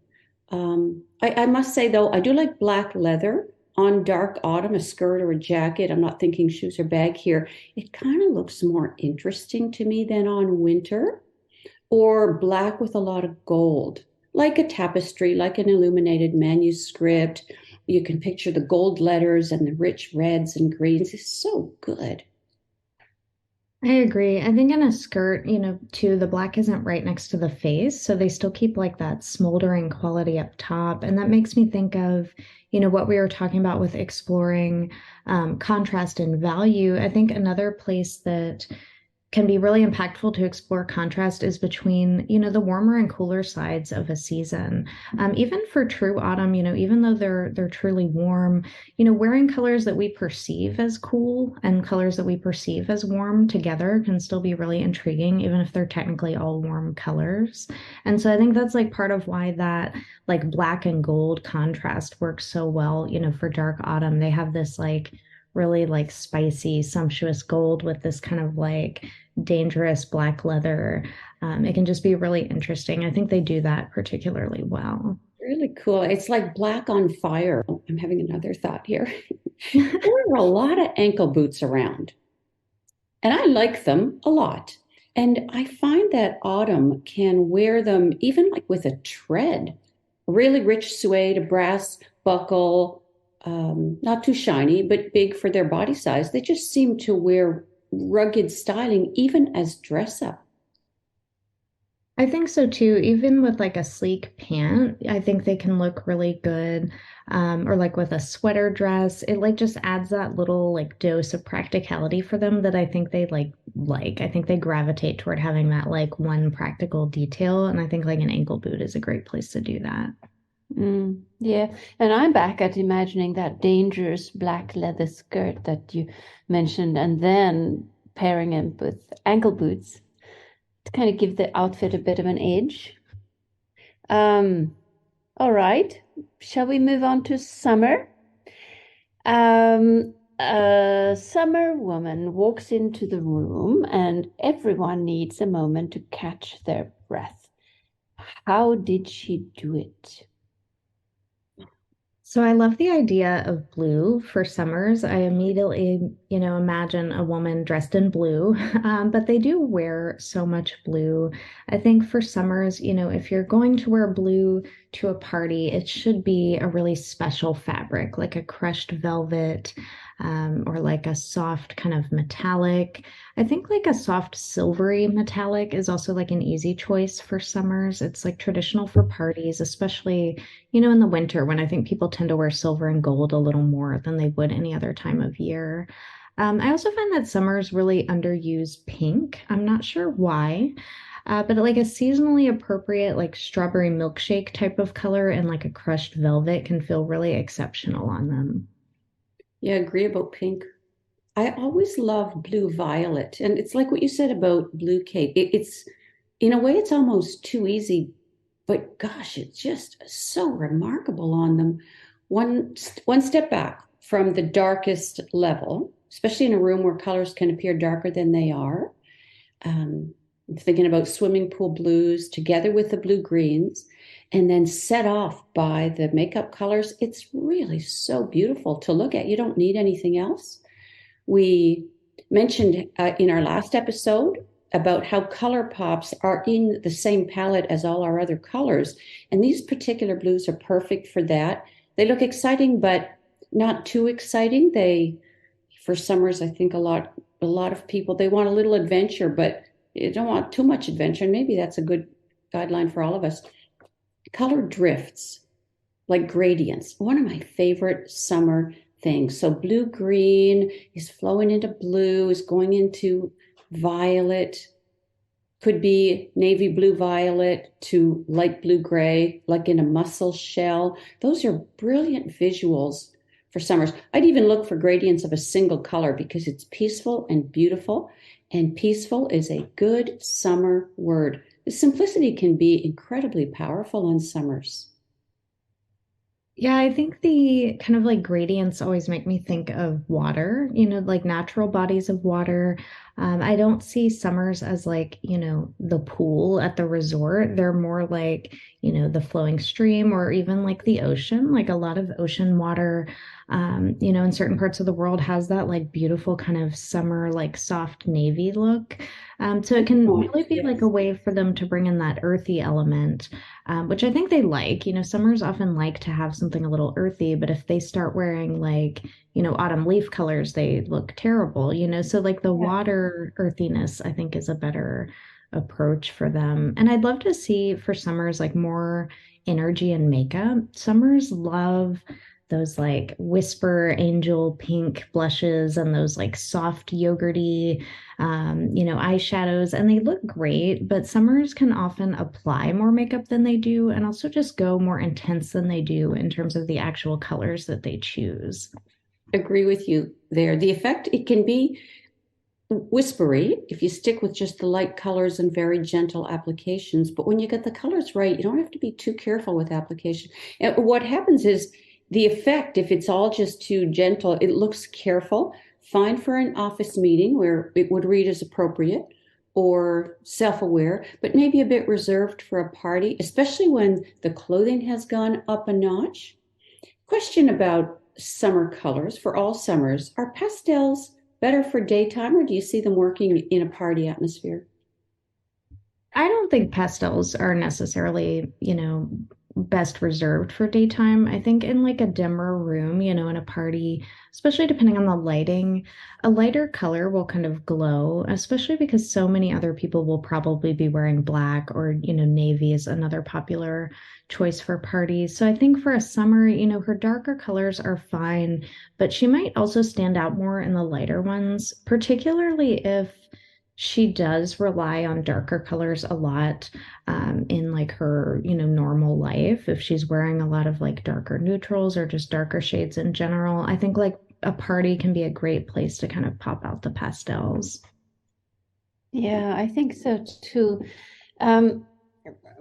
I must say, though, I do like black leather on dark autumn, a skirt or a jacket. I'm not thinking shoes or bag here. It kind of looks more interesting to me than on winter, or black with a lot of gold, like a tapestry, like an illuminated manuscript. You can picture the gold letters and the rich reds and greens. It's so good. I agree. I think in a skirt, too, the black isn't right next to the face. So they still keep like that smoldering quality up top. And that makes me think of, what we were talking about with exploring contrast and value. I think another place that can be really impactful to explore contrast is between, the warmer and cooler sides of a season. Even for true autumn, even though they're truly warm, wearing colors that we perceive as cool and colors that we perceive as warm together can still be really intriguing, even if they're technically all warm colors. And so I think that's like part of why that like black and gold contrast works so well, for dark autumn. They have this like really like spicy, sumptuous gold with this kind of like dangerous black leather. It can just be really interesting. I think they do that particularly well. Really cool. It's like black on fire. I'm having another thought here. There are a lot of ankle boots around, and I like them a lot. And I find that autumn can wear them even like with a tread, really rich suede, a brass buckle, not too shiny, but big for their body size. They just seem to wear rugged styling even as dress up. I think so too. Even with like a sleek pant, I think they can look really good. Or like with a sweater dress, it like just adds that little like dose of practicality for them that I think they like. I think they gravitate toward having that like one practical detail. And I think like an ankle boot is a great place to do that. Yeah, and I'm back at imagining that dangerous black leather skirt that you mentioned, and then pairing it with ankle boots to kind of give the outfit a bit of an edge. Um, all right, shall we move on to summer? A summer woman walks into the room, and everyone needs a moment to catch their breath. How did she do it? So I love the idea of blue for summers. I immediately, imagine a woman dressed in blue, but they do wear so much blue. I think for summers, if you're going to wear blue to a party, it should be a really special fabric, like a crushed velvet, or like a soft kind of metallic. I think like a soft silvery metallic is also like an easy choice for summers. It's like traditional for parties, especially in the winter when I think people tend to wear silver and gold a little more than they would any other time of year. I also find that summers really underuse pink. I'm not sure why, but like a seasonally appropriate, like strawberry milkshake type of color and like a crushed velvet can feel really exceptional on them. Yeah, I agree about pink. I always love blue violet. And it's like what you said about blue cake. It's in a way, it's almost too easy, but gosh, it's just so remarkable on them. One step back from the darkest level, especially in a room where colors can appear darker than they are. I'm thinking about swimming pool blues together with the blue greens, and then set off by the makeup colors. It's really so beautiful to look at. You don't need anything else. We mentioned in our last episode about how color pops are in the same palette as all our other colors. And these particular blues are perfect for that. They look exciting, but not too exciting. For summers, I think a lot of people, they want a little adventure, but you don't want too much adventure. And maybe that's a good guideline for all of us. Color drifts like gradients. One of my favorite summer things. So blue green is flowing into blue, is going into violet, could be navy blue violet to light blue gray, like in a mussel shell. Those are brilliant visuals for summers. I'd even look for gradients of a single color because it's peaceful and beautiful. And peaceful is a good summer word. The simplicity can be incredibly powerful in summers. Yeah, I think the kind of like gradients always make me think of water, like natural bodies of water. I don't see summers as like, the pool at the resort. They're more like, the flowing stream or even like the ocean. Like a lot of ocean water, in certain parts of the world has that like beautiful kind of summer, like soft navy look. So it can Oh, really be like a yes. way for them to bring in that earthy element, which I think they like. Summers often like to have something a little earthy, but if they start wearing like, autumn leaf colors, they look terrible. So like the Yeah. water earthiness, I think, is a better approach for them. And I'd love to see for summers like more energy and makeup. Summers love those like whisper angel pink blushes and those like soft yogurty eyeshadows, and they look great, but summers can often apply more makeup than they do, and also just go more intense than they do in terms of the actual colors that they choose. Agree with you there. The effect, it can be whispery if you stick with just the light colors and very gentle applications. But when you get the colors right, you don't have to be too careful with application. And what happens is the effect, if it's all just too gentle, it looks careful, fine for an office meeting where it would read as appropriate or self-aware, but maybe a bit reserved for a party, especially when the clothing has gone up a notch. Question about summer colors for all summers. Are pastels better for daytime or do you see them working in a party atmosphere? I don't think pastels are necessarily, best reserved for daytime. I think in like a dimmer room, in a party, especially depending on the lighting, a lighter color will kind of glow, especially because so many other people will probably be wearing black or, navy is another popular choice for parties. So I think for a summer, her darker colors are fine, but she might also stand out more in the lighter ones, particularly if she does rely on darker colors a lot, in like her, normal life. If she's wearing a lot of like darker neutrals or just darker shades in general, I think like a party can be a great place to kind of pop out the pastels. Yeah, I think so too. Um,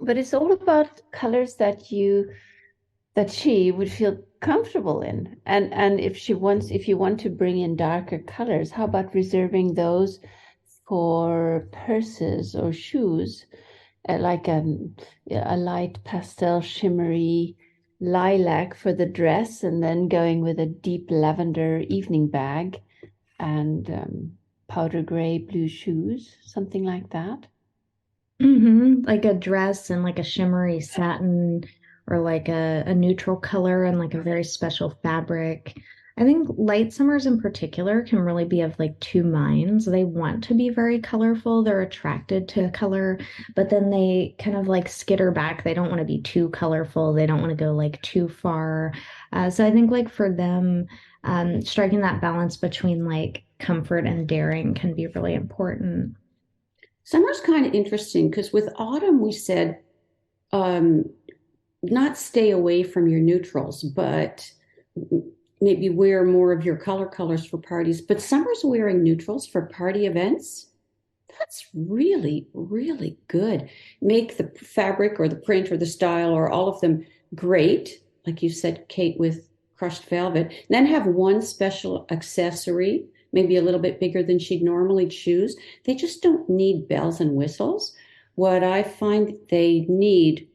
but it's all about colors that she would feel comfortable in. And if you want to bring in darker colors, how about reserving those for purses or shoes, like a light pastel shimmery. lilac for the dress, and then going with a deep lavender evening bag and powder gray blue shoes, something like that. Like a dress and like a shimmery satin or like a neutral color and like a very special fabric. I think light summers in particular can really be of like two minds. They want to be very colorful, they're attracted to color, but then they kind of like skitter back. They don't want to be too colorful, they don't want to go like too far. So I think like for them, striking that balance between like comfort and daring can be really important. Summer's kind of interesting because with autumn, we said um, not stay away from your neutrals, but maybe wear more of your colors for parties. But summer's wearing neutrals for party events. That's really, really good. Make the fabric or the print or the style or all of them great, like you said, Kate, with crushed velvet. And then have one special accessory, maybe a little bit bigger than she'd normally choose. They just don't need bells and whistles. What I find they need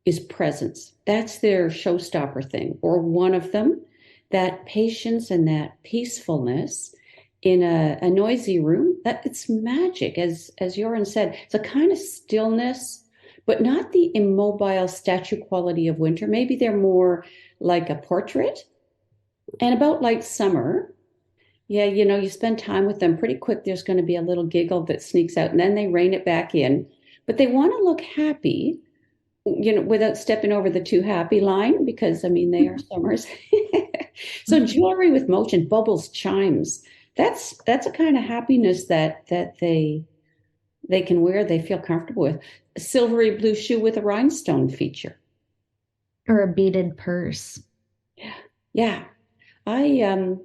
is presence. That's their showstopper thing, or one of them. That patience and that peacefulness in a noisy room, that it's magic, as Joran said. It's a kind of stillness, but not the immobile statue quality of winter. Maybe they're more like a portrait. And about like summer, yeah, you spend time with them pretty quick. There's going to be a little giggle that sneaks out, and then they rein it back in. But they want to look happy, without stepping over the too happy line, because I mean, they are summers. So jewelry with motion, bubbles, chimes, that's a kind of happiness that they can wear, they feel comfortable with. A silvery blue shoe with a rhinestone feature. Or a beaded purse. Yeah. Yeah. I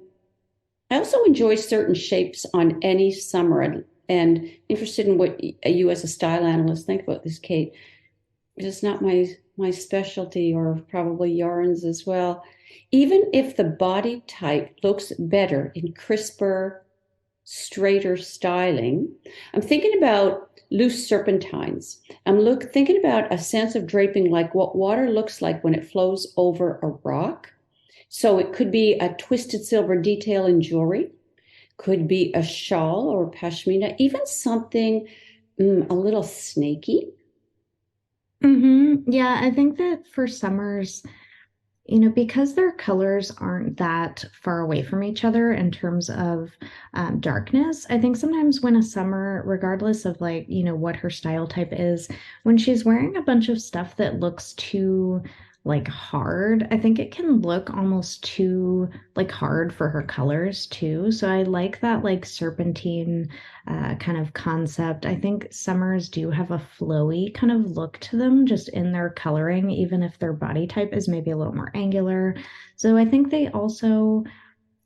also enjoy certain shapes on any summer, and interested in what you as a style analyst think about this, Kate. It's not my specialty, or probably yarns as well. Even if the body type looks better in crisper, straighter styling, I'm thinking about loose serpentines. I'm thinking about a sense of draping like what water looks like when it flows over a rock. So it could be a twisted silver detail in jewelry, could be a shawl or pashmina, even something a little snaky. Yeah, I think that for summers, because their colors aren't that far away from each other in terms of darkness, I think sometimes when a summer, regardless of like, what her style type is, when she's wearing a bunch of stuff that looks too like hard, I think it can look almost too like hard for her colors too. So I like that like serpentine kind of concept. I think summers do have a flowy kind of look to them just in their coloring, even if their body type is maybe a little more angular. So I think they also,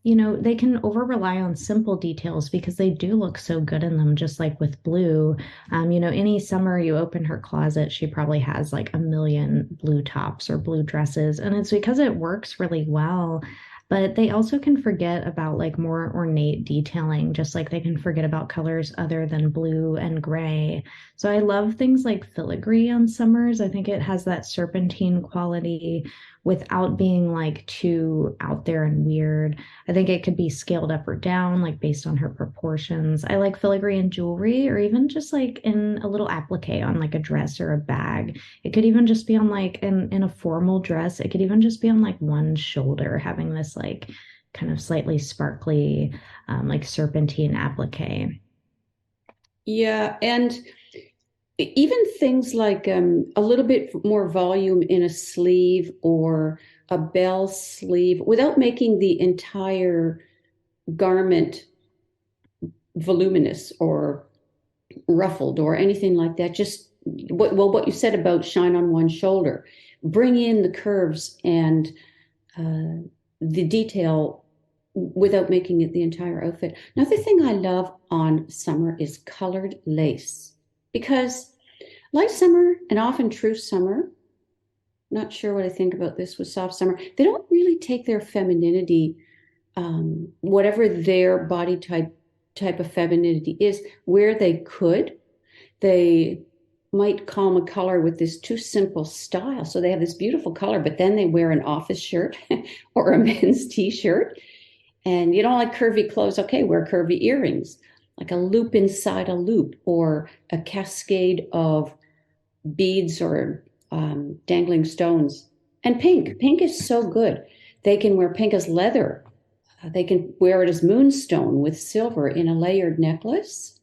they can over rely on simple details because they do look so good in them, just like with blue. Any summer you open her closet, she probably has like a million blue tops or blue dresses, and it's because it works really well. But they also can forget about like more ornate detailing, just like they can forget about colors other than blue and gray. So I love things like filigree on summers. I think it has that serpentine quality without being like too out there and weird. I think it could be scaled up or down, like based on her proportions. I like filigree in jewelry, or even just like in a little applique on like a dress or a bag. It could even just be on like in a formal dress. It could even just be on like one shoulder, having this like kind of slightly sparkly, like serpentine applique. Yeah, and even things like a little bit more volume in a sleeve or a bell sleeve without making the entire garment voluminous or ruffled or anything like that. Just what you said about shine on one shoulder, bring in the curves and the detail without making it the entire outfit. Another thing I love on summer is colored lace, because light summer and often true summer, not sure what I think about this with soft summer, they don't really take their femininity, whatever their body type of femininity is, where they could. They might calm a color with this too simple style. So they have this beautiful color, but then they wear an office shirt or a men's t-shirt. And you don't like curvy clothes. Okay, wear curvy earrings, like a loop inside a loop or a cascade of beads or dangling stones. And pink. Pink is so good. They can wear pink as leather. They can wear it as moonstone with silver in a layered necklace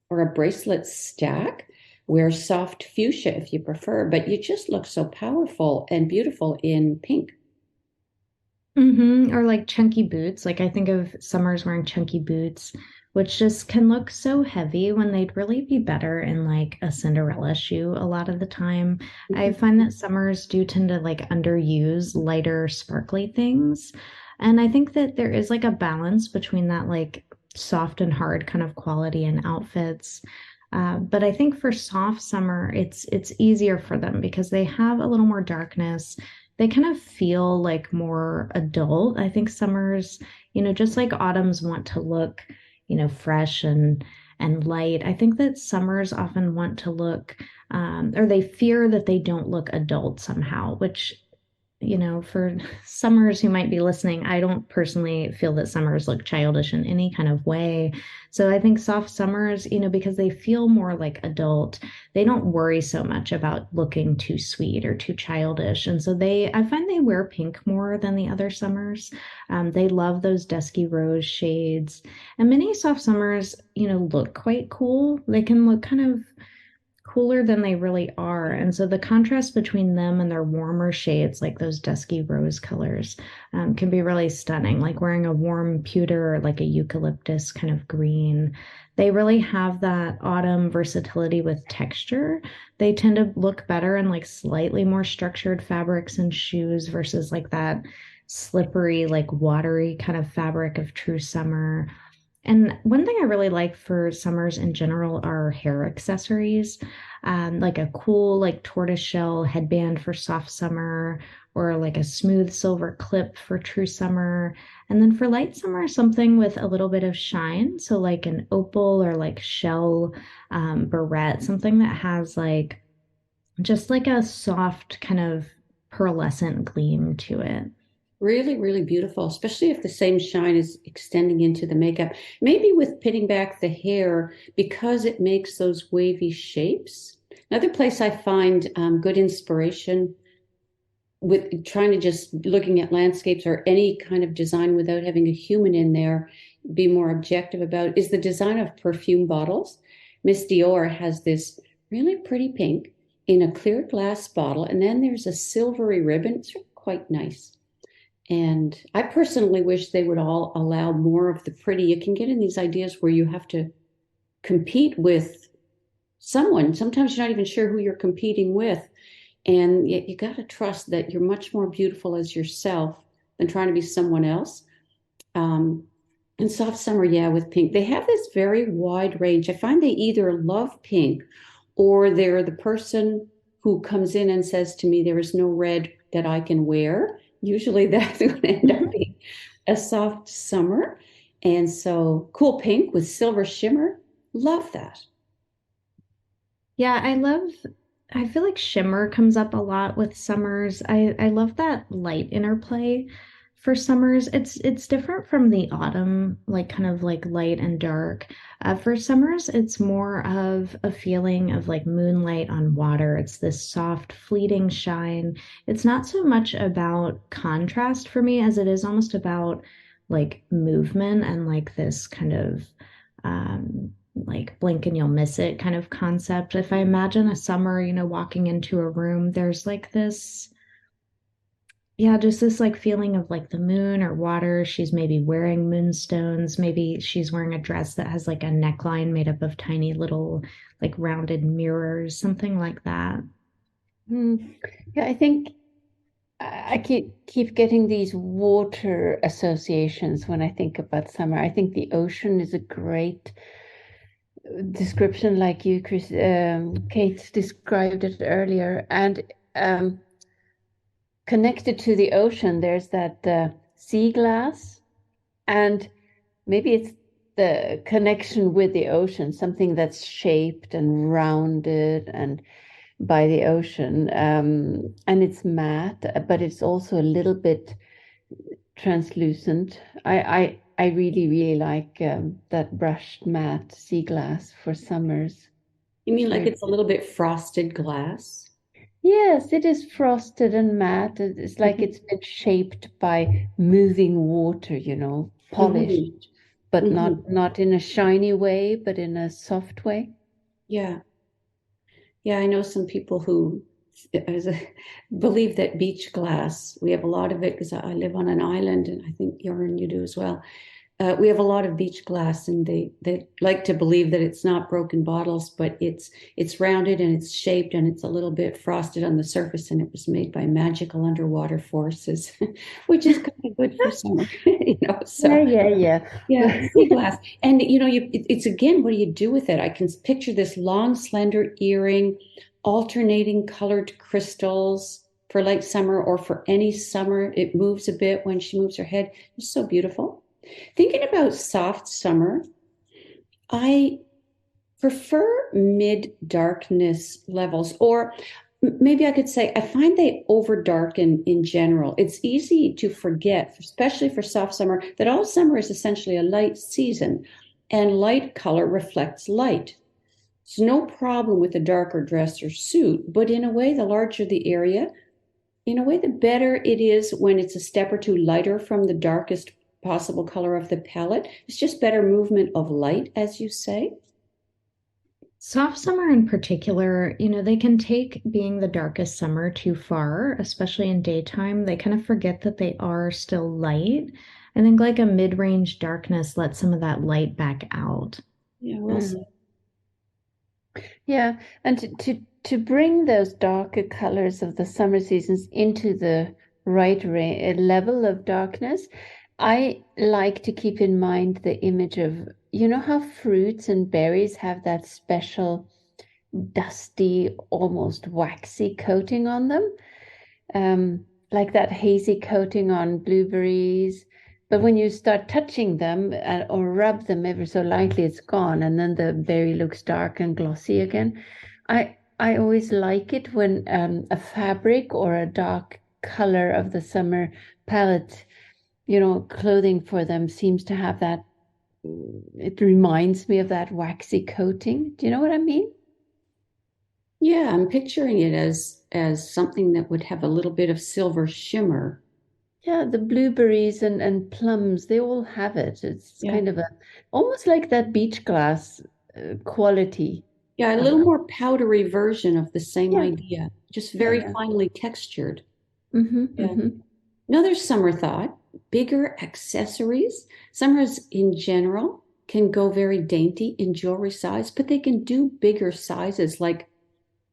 or a bracelet stack. Wear soft fuchsia if you prefer, but you just look so powerful and beautiful in pink. Or like chunky boots. Like I think of summers wearing chunky boots, which just can look so heavy when they'd really be better in like a Cinderella shoe a lot of the time. I find that summers do tend to like underuse lighter, sparkly things. And I think that there is like a balance between that like soft and hard kind of quality in outfits. But I think for soft summer, it's easier for them because they have a little more darkness. They kind of feel like more adult. I think summers, just like autumns want to look, fresh and light. I think that summers often want to look, or they fear that they don't look adult somehow, which for summers who might be listening, I don't personally feel that summers look childish in any kind of way. So I think soft summers, because they feel more like adult, they don't worry so much about looking too sweet or too childish. And so I find they wear pink more than the other summers. They love those dusky rose shades. And many soft summers, look quite cool. They can look kind of cooler than they really are. And so the contrast between them and their warmer shades, like those dusky rose colors, can be really stunning, like wearing a warm pewter or like a eucalyptus kind of green. They really have that autumn versatility with texture. They tend to look better in like slightly more structured fabrics and shoes versus like that slippery, like watery kind of fabric of true summer. And one thing I really like for summers in general are hair accessories, like a cool, like tortoiseshell headband for soft summer, or like a smooth silver clip for true summer. And then for light summer, something with a little bit of shine. So, like an opal or like shell barrette, something that has like just like a soft kind of pearlescent gleam to it. Really, really beautiful, especially if the same shine is extending into the makeup. Maybe with pinning back the hair because it makes those wavy shapes. Another place I find good inspiration with trying to just looking at landscapes or any kind of design without having a human in there, be more objective about, is the design of perfume bottles. Miss Dior has this really pretty pink in a clear glass bottle, and then there's a silvery ribbon. It's quite nice. And I personally wish they would all allow more of the pretty. You can get in these ideas where you have to compete with someone. Sometimes you're not even sure who you're competing with. And you got to trust that you're much more beautiful as yourself than trying to be someone else. And soft summer, yeah, with pink. They have this very wide range. I find they either love pink or they're the person who comes in and says to me, there is no red that I can wear. Usually that's going to end up being a soft summer. And so cool pink with silver shimmer. Love that. Yeah, I feel like shimmer comes up a lot with summers. I love that light interplay for summers. It's different from the autumn, like kind of like light and dark. For summers, it's more of a feeling of like moonlight on water. It's this soft, fleeting shine. It's not so much about contrast for me as it is almost about like movement and like this kind of like blink and you'll miss it kind of concept. If I imagine a summer, walking into a room, there's like this, yeah, just this like feeling of like the moon or water. She's maybe wearing moonstones. Maybe she's wearing a dress that has like a neckline made up of tiny little like rounded mirrors, something like that. Yeah, I think I keep getting these water associations when I think about summer. I think the ocean is a great description, like you, Chris, Kate described it earlier, and connected to the ocean, there's that sea glass, and maybe it's the connection with the ocean, something that's shaped and rounded and by the ocean. And it's matte, but it's also a little bit translucent. I really, really like that brushed matte sea glass for summers. You mean like Very. it's a little bit frosted glass? Yes, it is frosted and matte. It's like Mhm. it's been shaped by moving water, Mhm. polished, but Mhm. not in a shiny way, but in a soft way. Yeah. Yeah, I know some people who as a, believe that beach glass, we have a lot of it because I live on an island and I think Yoren, you do as well. We have a lot of beach glass, and they like to believe that it's not broken bottles, but it's rounded and it's shaped and it's a little bit frosted on the surface, and it was made by magical underwater forces, which is kind of good for summer, you know. Yeah, So yeah, yeah, yeah. sea glass, and it's again, what do you do with it? I can picture this long, slender earring, alternating colored crystals for late summer or for any summer. It moves a bit when she moves her head. It's so beautiful. Thinking about soft summer, I prefer mid darkness levels, or maybe I could say I find they over darken in general. It's easy to forget, especially for soft summer, that all summer is essentially a light season and light color reflects light. It's no problem with a darker dress or suit, but in a way, the larger the area, in a way, the better it is when it's a step or two lighter from the darkest possible color of the palette. It's just better movement of light, as you say. Soft summer in particular, they can take being the darkest summer too far, especially in daytime. They kind of forget that they are still light. I think like a mid-range darkness lets some of that light back out. Yeah, well said. Mm. Yeah, and to bring those darker colors of the summer seasons into the right level of darkness, I like to keep in mind the image of, how fruits and berries have that special dusty, almost waxy coating on them, like that hazy coating on blueberries. But when you start touching them or rub them ever so lightly, it's gone, and then the berry looks dark and glossy again. I always like it when a fabric or a dark color of the summer palette, clothing for them seems to have that. It reminds me of that waxy coating. Do you know what I mean? Yeah, I'm picturing it as something that would have a little bit of silver shimmer. Yeah, the blueberries and plums, they all have it. It's Yeah. kind of almost like that beach glass quality. Yeah, a Uh, little more powdery version of the same yeah, idea, just yeah, very yeah. finely textured. Mm-hmm, Yeah. mm-hmm. Another summer thought, bigger accessories. Summers in general can go very dainty in jewelry size, but they can do bigger sizes, like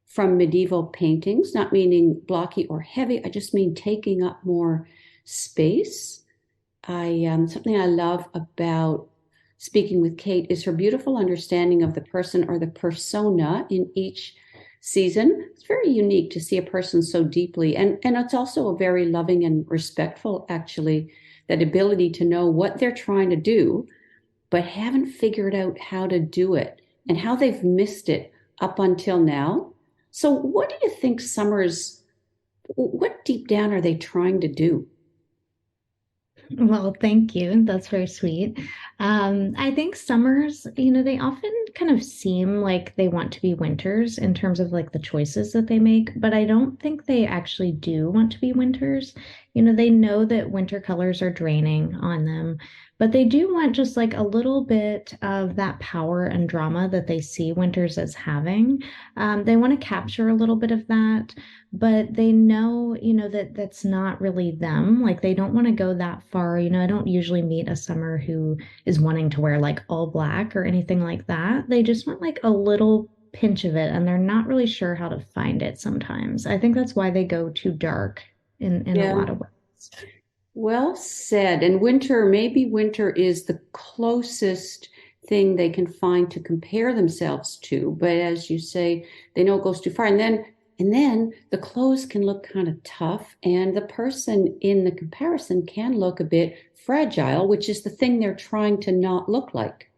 from medieval paintings, not meaning blocky or heavy. I just mean taking up more space. I Something I love about speaking with Kate is her beautiful understanding of the person or the persona in each season. It's very unique to see a person so deeply, and it's also a very loving and respectful, actually, that ability to know what they're trying to do, but haven't figured out how to do it and how they've missed it up until now. So, what do you think Summers? What deep down are they trying to do? Well, thank you. That's very sweet. I think summers, they often kind of seem like they want to be winters in terms of like the choices that they make, but I don't think they actually do want to be winters. They know that winter colors are draining on them, but they do want just like a little bit of that power and drama that they see winters as having. They want to capture a little bit of that, but they know, that that's not really them. Like they don't want to go that far. I don't usually meet a summer who is wanting to wear like all black or anything like that. They just want like a little pinch of it and they're not really sure how to find it sometimes. I think that's why they go too dark in a Yeah. lot of ways. Well said. And maybe winter is the closest thing they can find to compare themselves to. But as you say, they know it goes too far. And then the clothes can look kind of tough, and the person in the comparison can look a bit fragile, which is the thing they're trying to not look like.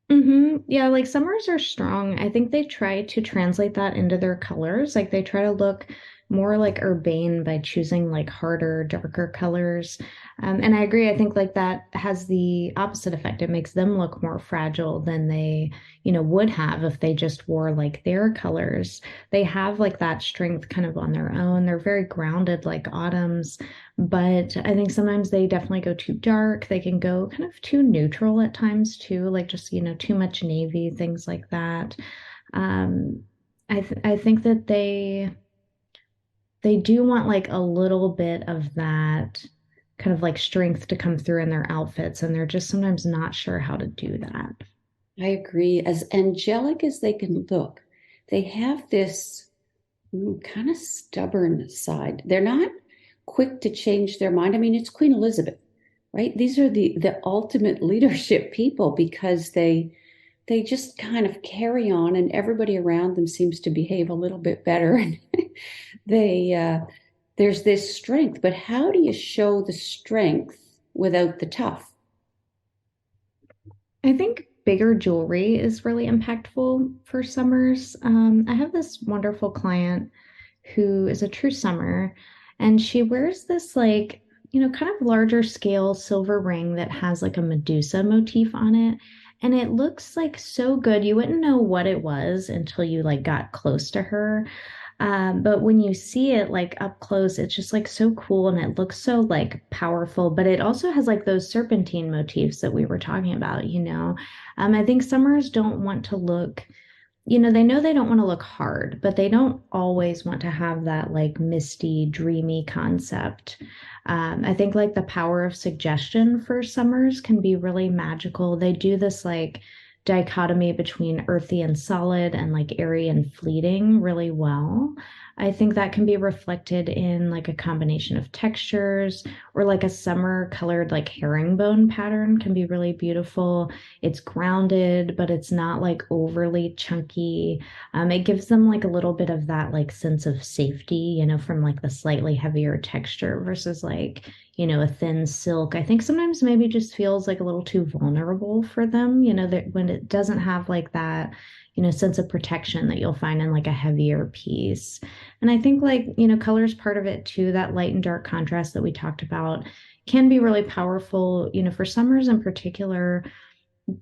Yeah, like summers are strong. I think they try to translate that into their colors. Like they try to look more like urbane by choosing like harder, darker colors. And I agree. I think like that has the opposite effect. It makes them look more fragile than they, would have if they just wore like their colors. They have like that strength kind of on their own. They're very grounded like autumns. But I think sometimes they definitely go too dark. They can go kind of too neutral at times too, like just, too much navy, things like that. Um, I think that they do want like a little bit of that kind of like strength to come through in their outfits, and they're just sometimes not sure how to do that. I agree. As angelic as they can look, they have this kind of stubborn side. They're not quick to change their mind. I mean, it's Queen Elizabeth, right? These are the ultimate leadership people because they just kind of carry on, and everybody around them seems to behave a little bit better. And they there's this strength, but how do you show the strength without the tough? I think bigger jewelry is really impactful for summers. I have this wonderful client who is a true summer, and she wears this like, kind of larger scale silver ring that has like a Medusa motif on it. And it looks like so good. You wouldn't know what it was until you like got close to her. But when you see it like up close, it's just like so cool and it looks so like powerful. But it also has like those serpentine motifs that we were talking about. I think summers don't want to look, they know they don't want to look hard, but they don't always want to have that like misty, dreamy concept. I think like the power of suggestion for summers can be really magical. They do this like dichotomy between earthy and solid and like airy and fleeting really well. I think that can be reflected in like a combination of textures or like a summer colored like herringbone pattern can be really beautiful. It's grounded, but it's not like overly chunky. It gives them like a little bit of that like sense of safety, from like the slightly heavier texture versus like, a thin silk. I think sometimes maybe just feels like a little too vulnerable for them, that when it doesn't have like that, sense of protection that you'll find in like a heavier piece. And I think like, color's part of it too, that light and dark contrast that we talked about can be really powerful, for summers in particular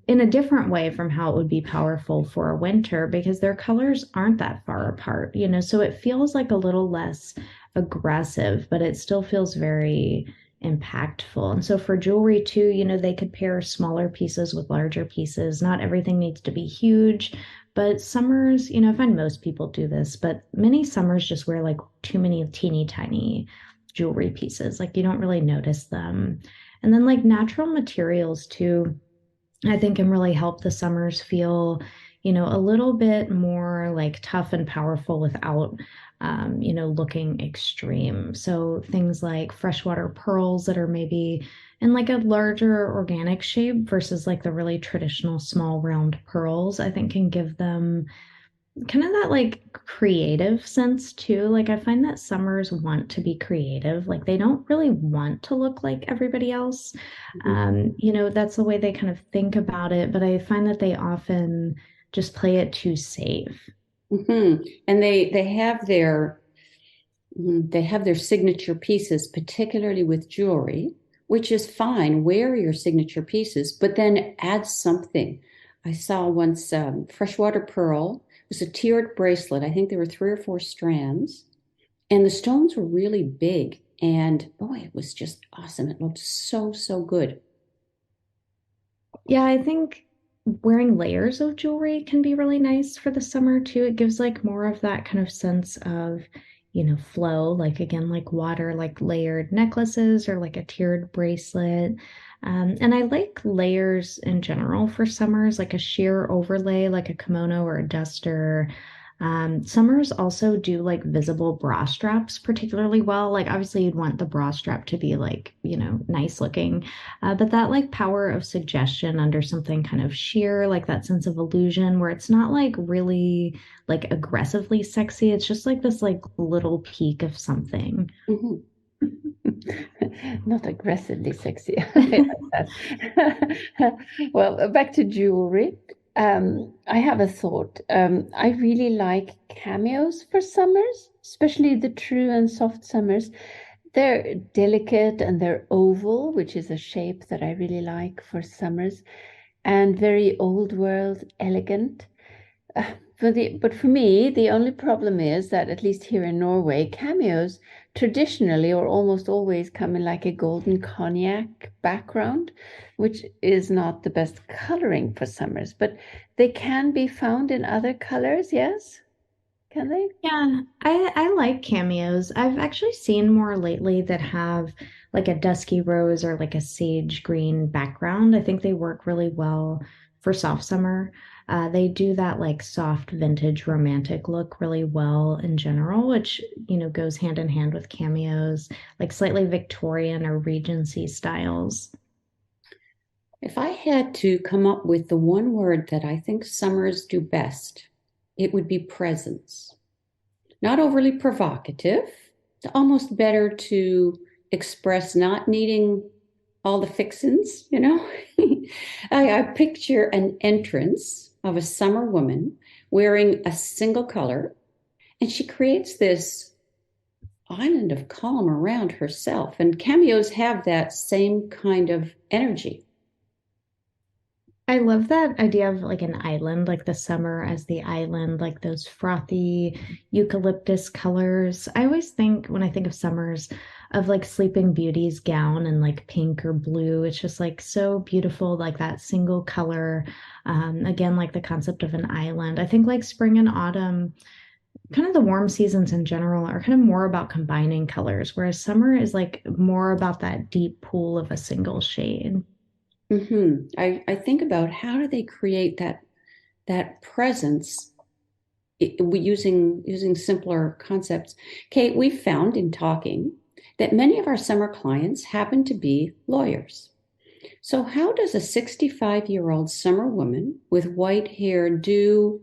in a different way from how it would be powerful for a winter because their colors aren't that far apart, so it feels like a little less aggressive, but it still feels very impactful. And so for jewelry too, they could pair smaller pieces with larger pieces. Not everything needs to be huge, but summers, I find most people do this, but many summers just wear like too many teeny tiny jewelry pieces. Like you don't really notice them. And then like natural materials too I think can really help the summers feel, a little bit more like tough and powerful without, looking extreme. So things like freshwater pearls that are maybe in like a larger organic shape versus like the really traditional small round pearls, I think can give them kind of that like creative sense too. Like I find that summers want to be creative. Like they don't really want to look like everybody else. That's the way they kind of think about it, but I find that they often just play it too safe. And they have their signature pieces, particularly with jewelry, which is fine. Wear your signature pieces, but then add something. I saw once freshwater pearl. It was a tiered bracelet. I think there were 3 or 4 strands, and the stones were really big. And boy, it was just awesome. It looked so, so good. Yeah, I think wearing layers of jewelry can be really nice for the summer too. It gives like more of that kind of sense of, flow, like again, like water, like layered necklaces or like a tiered bracelet. And I like layers in general for summers, like a sheer overlay, like a kimono or a duster. Summers also do like visible bra straps particularly well. Like obviously you'd want the bra strap to be like, nice looking. But that like power of suggestion under something kind of sheer, like that sense of illusion where it's not like really like aggressively sexy. It's just like this like little peak of something. Mhm. Not aggressively sexy. I like that. Well, back to jewelry. I have a thought. I really like cameos for summers, especially the true and soft summers. They're delicate and they're oval, which is a shape that I really like for summers, and very old world, elegant. But for me, the only problem is that at least here in Norway, cameos traditionally or almost always come in like a golden cognac background, which is not the best coloring for summers, but they can be found in other colors, yes? Can they? Yeah, I like cameos. I've actually seen more lately that have like a dusky rose or like a sage green background. I think they work really well for soft summer. They do that like soft vintage romantic look really well in general, which, goes hand in hand with cameos, like slightly Victorian or Regency styles. If I had to come up with the one word that I think summers do best, it would be presence. Not overly provocative, almost better to express not needing all the fixins, you know? I picture an entrance of a summer woman wearing a single color, and she creates this island of calm around herself. And cameos have that same kind of energy. I love that idea of like an island, like the summer as the island, like those frothy eucalyptus colors. I always think when I think of summers of like Sleeping Beauty's gown and like pink or blue. It's just like so beautiful, like that single color. Again, like the concept of an island. I think like spring and autumn, kind of the warm seasons in general, are kind of more about combining colors, whereas summer is like more about that deep pool of a single shade. I think about how do they create that presence using simpler concepts. Kate, we found in talking that many of our summer clients happen to be lawyers. So how does a 65-year-old summer woman with white hair do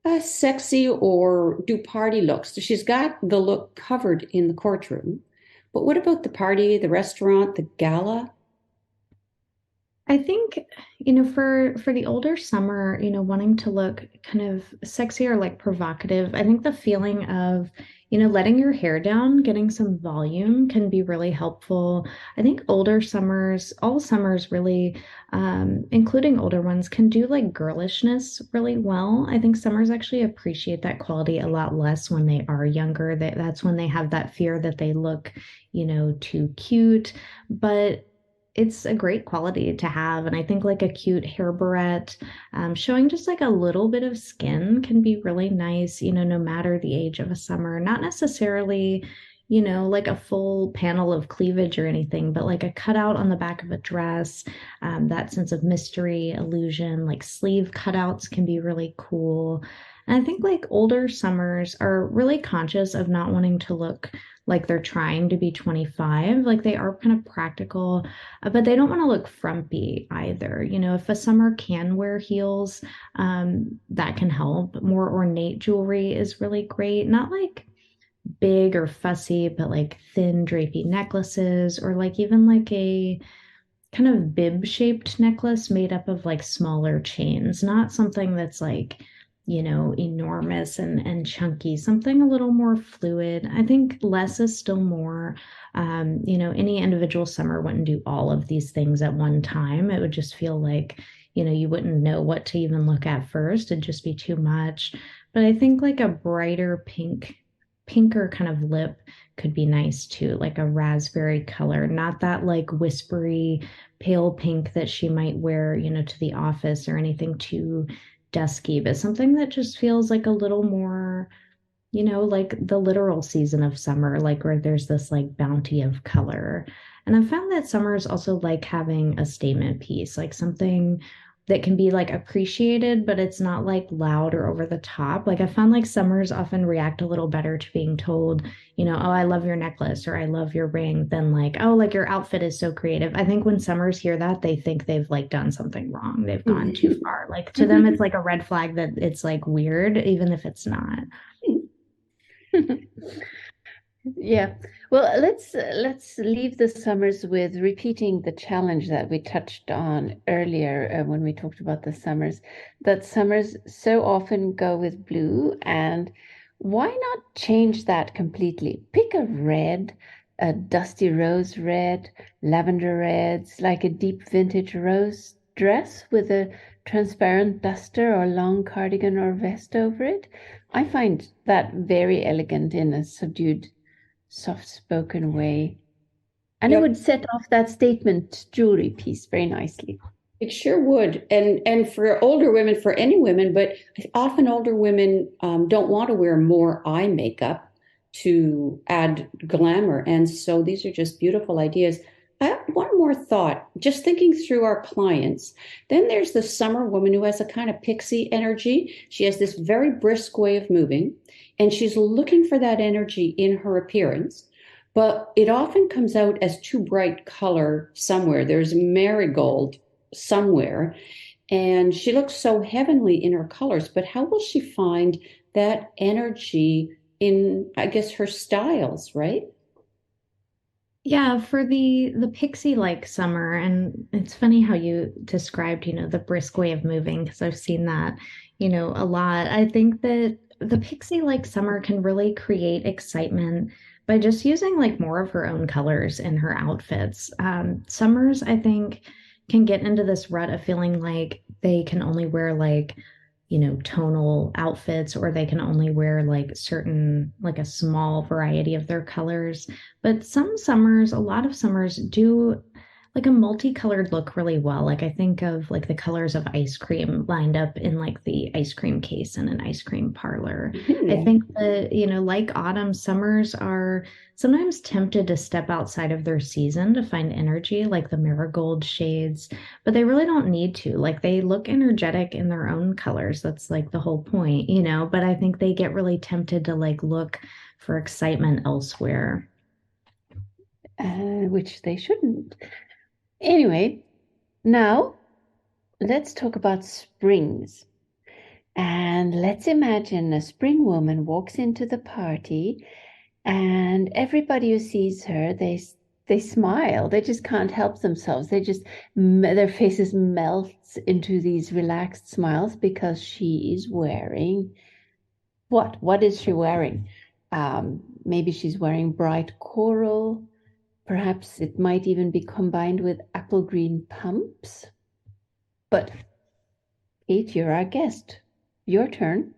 a sexy or do party looks? So she's got the look covered in the courtroom, but what about the party, the restaurant, the gala? I think, for the older summer, wanting to look kind of sexy or like provocative, I think the feeling of, letting your hair down, getting some volume can be really helpful. I think older summers, all summers really, including older ones, can do like girlishness really well. I think summers actually appreciate that quality a lot less when they are younger. That's when they have that fear that they look, too cute. But it's a great quality to have. And I think like a cute hair barrette, showing just like a little bit of skin can be really nice, no matter the age of a summer. Not necessarily, like a full panel of cleavage or anything, but like a cutout on the back of a dress, that sense of mystery, illusion, like sleeve cutouts can be really cool. And I think like older summers are really conscious of not wanting to look like they're trying to be 25. Like they are kind of practical, but they don't want to look frumpy either. If a summer can wear heels, that can help. More ornate jewelry is really great. Not like big or fussy, but like thin drapey necklaces or like even like a kind of bib shaped necklace made up of like smaller chains, not something that's like, enormous and chunky, something a little more fluid. I think less is still more. Any individual summer wouldn't do all of these things at one time. It would just feel like, you wouldn't know what to even look at first. It'd just be too much. But I think like a brighter pinker kind of lip could be nice too, like a raspberry color, not that like whispery pale pink that she might wear, to the office or anything too dusky, but something that just feels like a little more, like the literal season of summer, like where there's this like bounty of color. And I've found that summers also like having a statement piece, like something that can be like appreciated, but it's not like loud or over the top. Like I found like summers often react a little better to being told, oh, I love your necklace or I love your ring than like, oh, like your outfit is so creative. I think when summers hear that, they think they've like done something wrong. They've gone too far. Like to them, it's like a red flag that it's like weird, even if it's not. Yeah. Well, let's leave the summers with repeating the challenge that we touched on earlier when we talked about the summers, that summers so often go with blue, and why not change that completely? Pick a red, a dusty rose red, lavender reds, like a deep vintage rose dress with a transparent duster or long cardigan or vest over it. I find that very elegant in a subdued soft-spoken way. And it Yep. would set off that statement jewelry piece very nicely. It sure would. And for older women, for any women, but often older women don't want to wear more eye makeup to add glamour. And so these are just beautiful ideas. I have one more thought, just thinking through our clients. Then there's the summer woman who has a kind of pixie energy. She has this very brisk way of moving, and she's looking for that energy in her appearance. But it often comes out as too bright color somewhere. There's marigold somewhere. And she looks so heavenly in her colors, but how will she find that energy in, I guess, her styles, right? Yeah, for the pixie like summer, and it's funny how you described, the brisk way of moving, because I've seen that, a lot. I think that the pixie like summer can really create excitement by just using like more of her own colors in her outfits. Summers, I think, can get into this rut of feeling like they can only wear like tonal outfits, or they can only wear like certain, like a small variety of their colors. But some summers, a lot of summers do like a multicolored look really well. Like I think of like the colors of ice cream lined up in like the ice cream case in an ice cream parlor. I Yeah. think that, like autumn, summers are sometimes tempted to step outside of their season to find energy, like the marigold shades, but they really don't need to. Like they look energetic in their own colors. That's like the whole point. But I think they get really tempted to like look for excitement elsewhere. Which they shouldn't. Anyway, now let's talk about springs. And let's imagine a spring woman walks into the party, and everybody who sees her, they smile. They just can't help themselves. Their faces melts into these relaxed smiles because she is wearing what? What is she wearing? Maybe she's wearing bright coral. Perhaps it might even be combined with apple green pumps. But Kate, you're our guest. Your turn.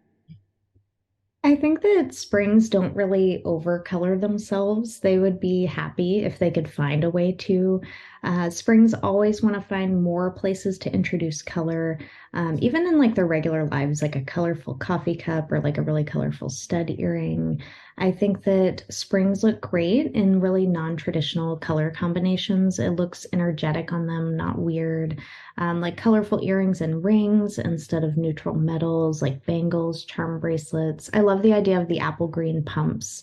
I think that springs don't really overcolor themselves. They would be happy if they could find a way to. Springs always want to find more places to introduce color, even in like their regular lives, like a colorful coffee cup or like a really colorful stud earring. I think that springs look great in really non-traditional color combinations. It looks energetic on them, not weird. Like colorful earrings and rings instead of neutral metals, like bangles, charm bracelets. I love the idea of the apple green pumps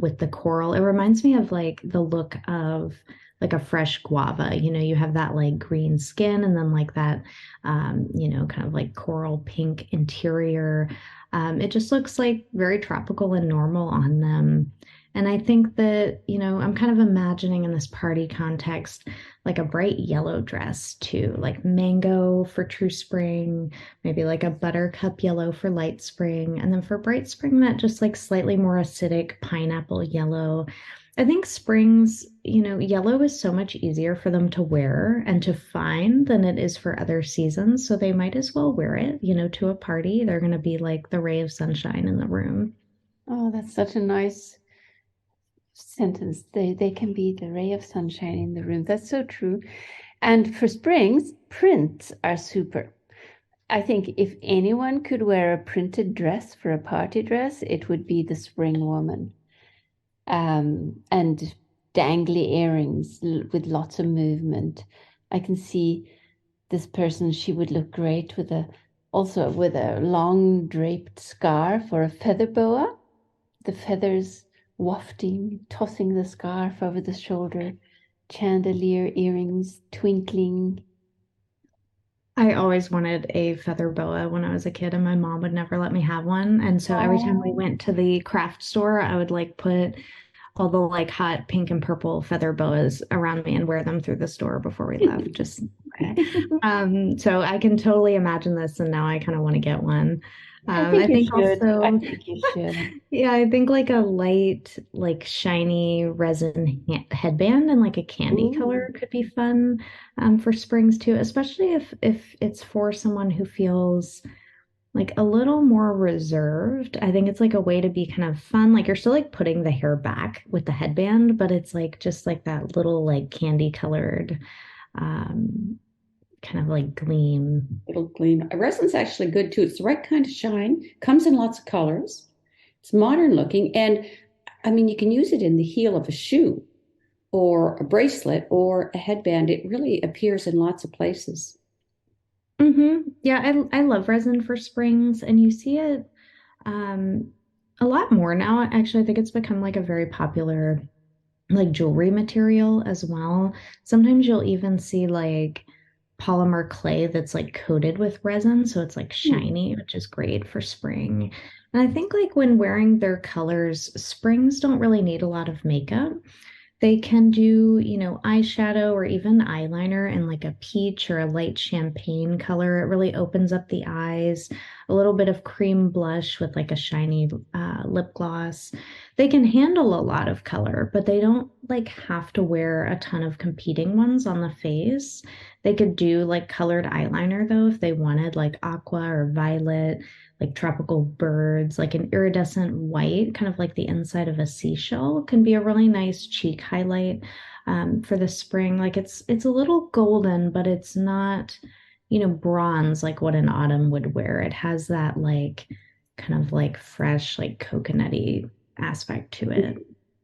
with the coral. It reminds me of like the look of like a fresh guava. You have that like green skin and then like that, kind of like coral pink interior. It just looks like very tropical and normal on them. And I think that, I'm kind of imagining in this party context, like a bright yellow dress too, like mango for true spring, maybe like a buttercup yellow for light spring. And then for bright spring, that just like slightly more acidic pineapple yellow. I think springs, yellow is so much easier for them to wear and to find than it is for other seasons. So they might as well wear it, to a party. They're going to be like the ray of sunshine in the room. Oh, that's such a nice sentence. They can be the ray of sunshine in the room. That's so true. And for springs, prints are super. I think if anyone could wear a printed dress for a party dress, it would be the spring woman. And dangly earrings with lots of movement. I can see this person, she would look great with a long draped scarf or a feather boa, the feathers wafting, tossing the scarf over the shoulder, chandelier earrings twinkling. I always wanted a feather boa when I was a kid, and my mom would never let me have one. And so every time we Oh, went to the craft store, I would like put all the like hot pink and purple feather boas around me and wear them through the store before we left. Just so I can totally imagine this, and now I kind of want to get one. I think I you think should. I also, think you should. yeah, I think like a light, like shiny resin headband and like a candy Ooh. color could be fun for springs too, especially if it's for someone who feels like a little more reserved. I think it's like a way to be kind of fun. Like you're still like putting the hair back with the headband, but it's like just like that little like candy colored um kind of like gleam. It'll gleam. Resin's actually good too. It's the right kind of shine. Comes in lots of colors. It's modern looking, and I mean, you can use it in the heel of a shoe or a bracelet or a headband. It really appears in lots of places. Yeah, I love resin for springs, and you see it um a lot more now. Actually, I think it's become like a very popular like jewelry material as well. Sometimes you'll even see like polymer clay that's like coated with resin, so it's like Hmm. shiny, which is great for spring. And I think like when wearing their colors, springs don't really need a lot of makeup. They can do, eyeshadow or even eyeliner in like a peach or a light champagne color. It really opens up the eyes. A little bit of cream blush with like a shiny lip gloss. They can handle a lot of color, but they don't like have to wear a ton of competing ones on the face. They could do like colored eyeliner though if they wanted, like aqua or violet, like tropical birds, like an iridescent white, kind of like the inside of a seashell, can be a really nice cheek highlight for the spring. Like it's a little golden, but it's not, bronze like what an autumn would wear. It has that like kind of like fresh, like coconutty aspect to it.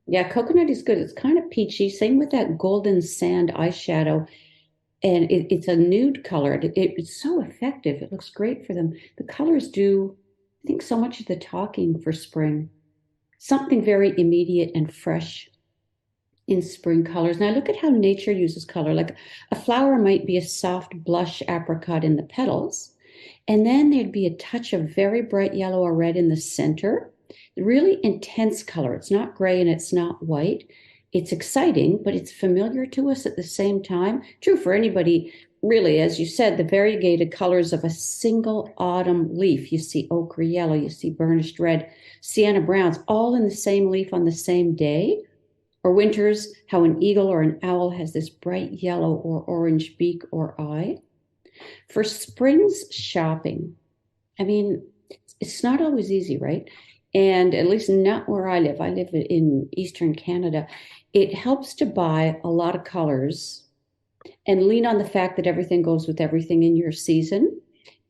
Yeah, coconut is good. It's kind of peachy. Same with that golden sand eyeshadow. And it's a nude color. It's so effective. It looks great for them. The colors do, I think, so much of the talking for spring. Something very immediate and fresh in spring colors. And I look at how nature uses color. Like a flower might be a soft blush apricot in the petals, and then there'd be a touch of very bright yellow or red in the center. Really intense color. It's not gray and it's not white. It's exciting, but it's familiar to us at the same time. True for anybody, really, as you said, the variegated colors of a single autumn leaf. You see ochre yellow, you see burnished red, sienna browns, all in the same leaf on the same day. Or winters, how an eagle or an owl has this bright yellow or orange beak or eye. For spring's shopping, I mean, it's not always easy, right? And at least not where I live. I live in Eastern Canada. It helps to buy a lot of colors and lean on the fact that everything goes with everything in your season.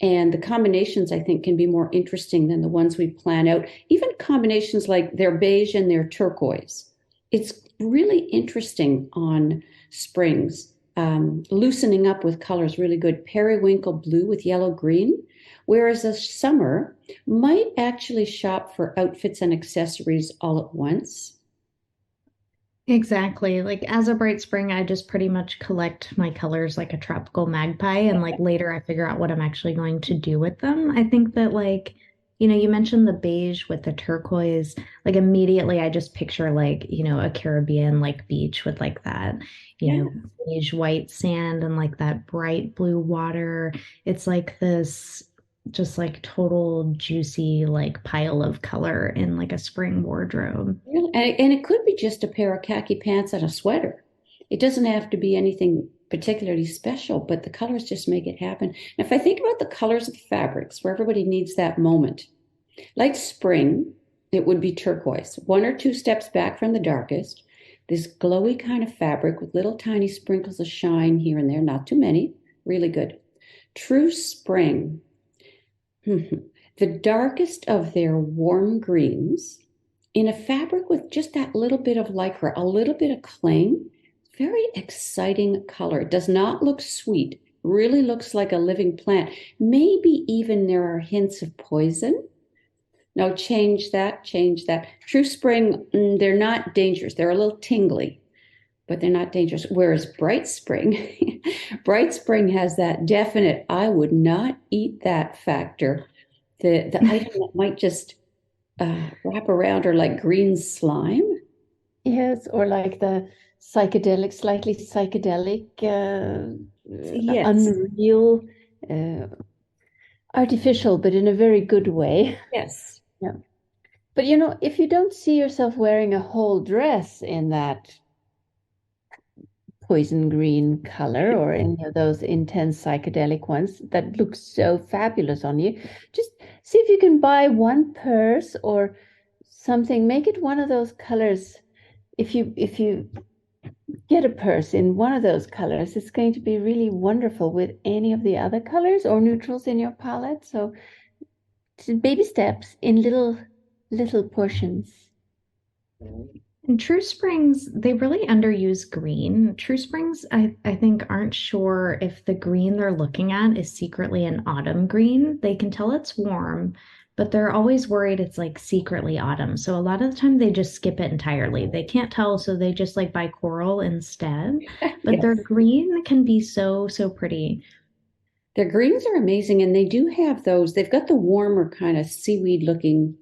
And the combinations, I think, can be more interesting than the ones we plan out. Even combinations like their beige and their turquoise. It's really interesting on springs. Loosening up with colors, really good. Periwinkle blue with yellow green. Whereas a summer might actually shop for outfits and accessories all at once. Exactly. Like as a bright spring, I just pretty much collect my colors like a tropical magpie, and like later I figure out what I'm actually going to do with them. I think that like, you mentioned the beige with the turquoise, like immediately I just picture like, a Caribbean like beach with like that, Yeah. beige white sand and like that bright blue water. It's like this just like total juicy like pile of color in like a spring wardrobe. Really? And it could be just a pair of khaki pants and a sweater. It doesn't have to be anything particularly special, but the colors just make it happen. And if I think about the colors of fabrics where everybody needs that moment, like spring, it would be turquoise, one or two steps back from the darkest, this glowy kind of fabric with little tiny sprinkles of shine here and there, not too many, really good. True spring, the darkest of their warm greens in a fabric with just that little bit of lycra, a little bit of cling. Very exciting color. It does not look sweet, really looks like a living plant. Maybe even there are hints of poison. No, change that, change that. True spring, they're not dangerous. They're a little tingly, but they're not dangerous. Whereas bright spring, bright spring has that definite, I would not eat that factor. The item that might just wrap around or like green slime. Yes, or like the psychedelic, slightly psychedelic, Yes, unreal, uh, artificial, but in a very good way. yes. Yeah. But if you don't see yourself wearing a whole dress in that poison green color or any of those intense psychedelic ones that look so fabulous on you, just see if you can buy one purse or something. Make it one of those colors. If you get a purse in one of those colors, it's going to be really wonderful with any of the other colors or neutrals in your palette. So baby steps in little portions. And True Springs, they really underuse green. True Springs, I think, aren't sure if the green they're looking at is secretly an autumn green. They can tell it's warm, but they're always worried it's like secretly autumn. So a lot of the time they just skip it entirely. They can't tell, so they just like buy coral instead. But their Yes. green can be so, so pretty. Their greens are amazing, and they do have those. They've got the warmer kind of seaweed looking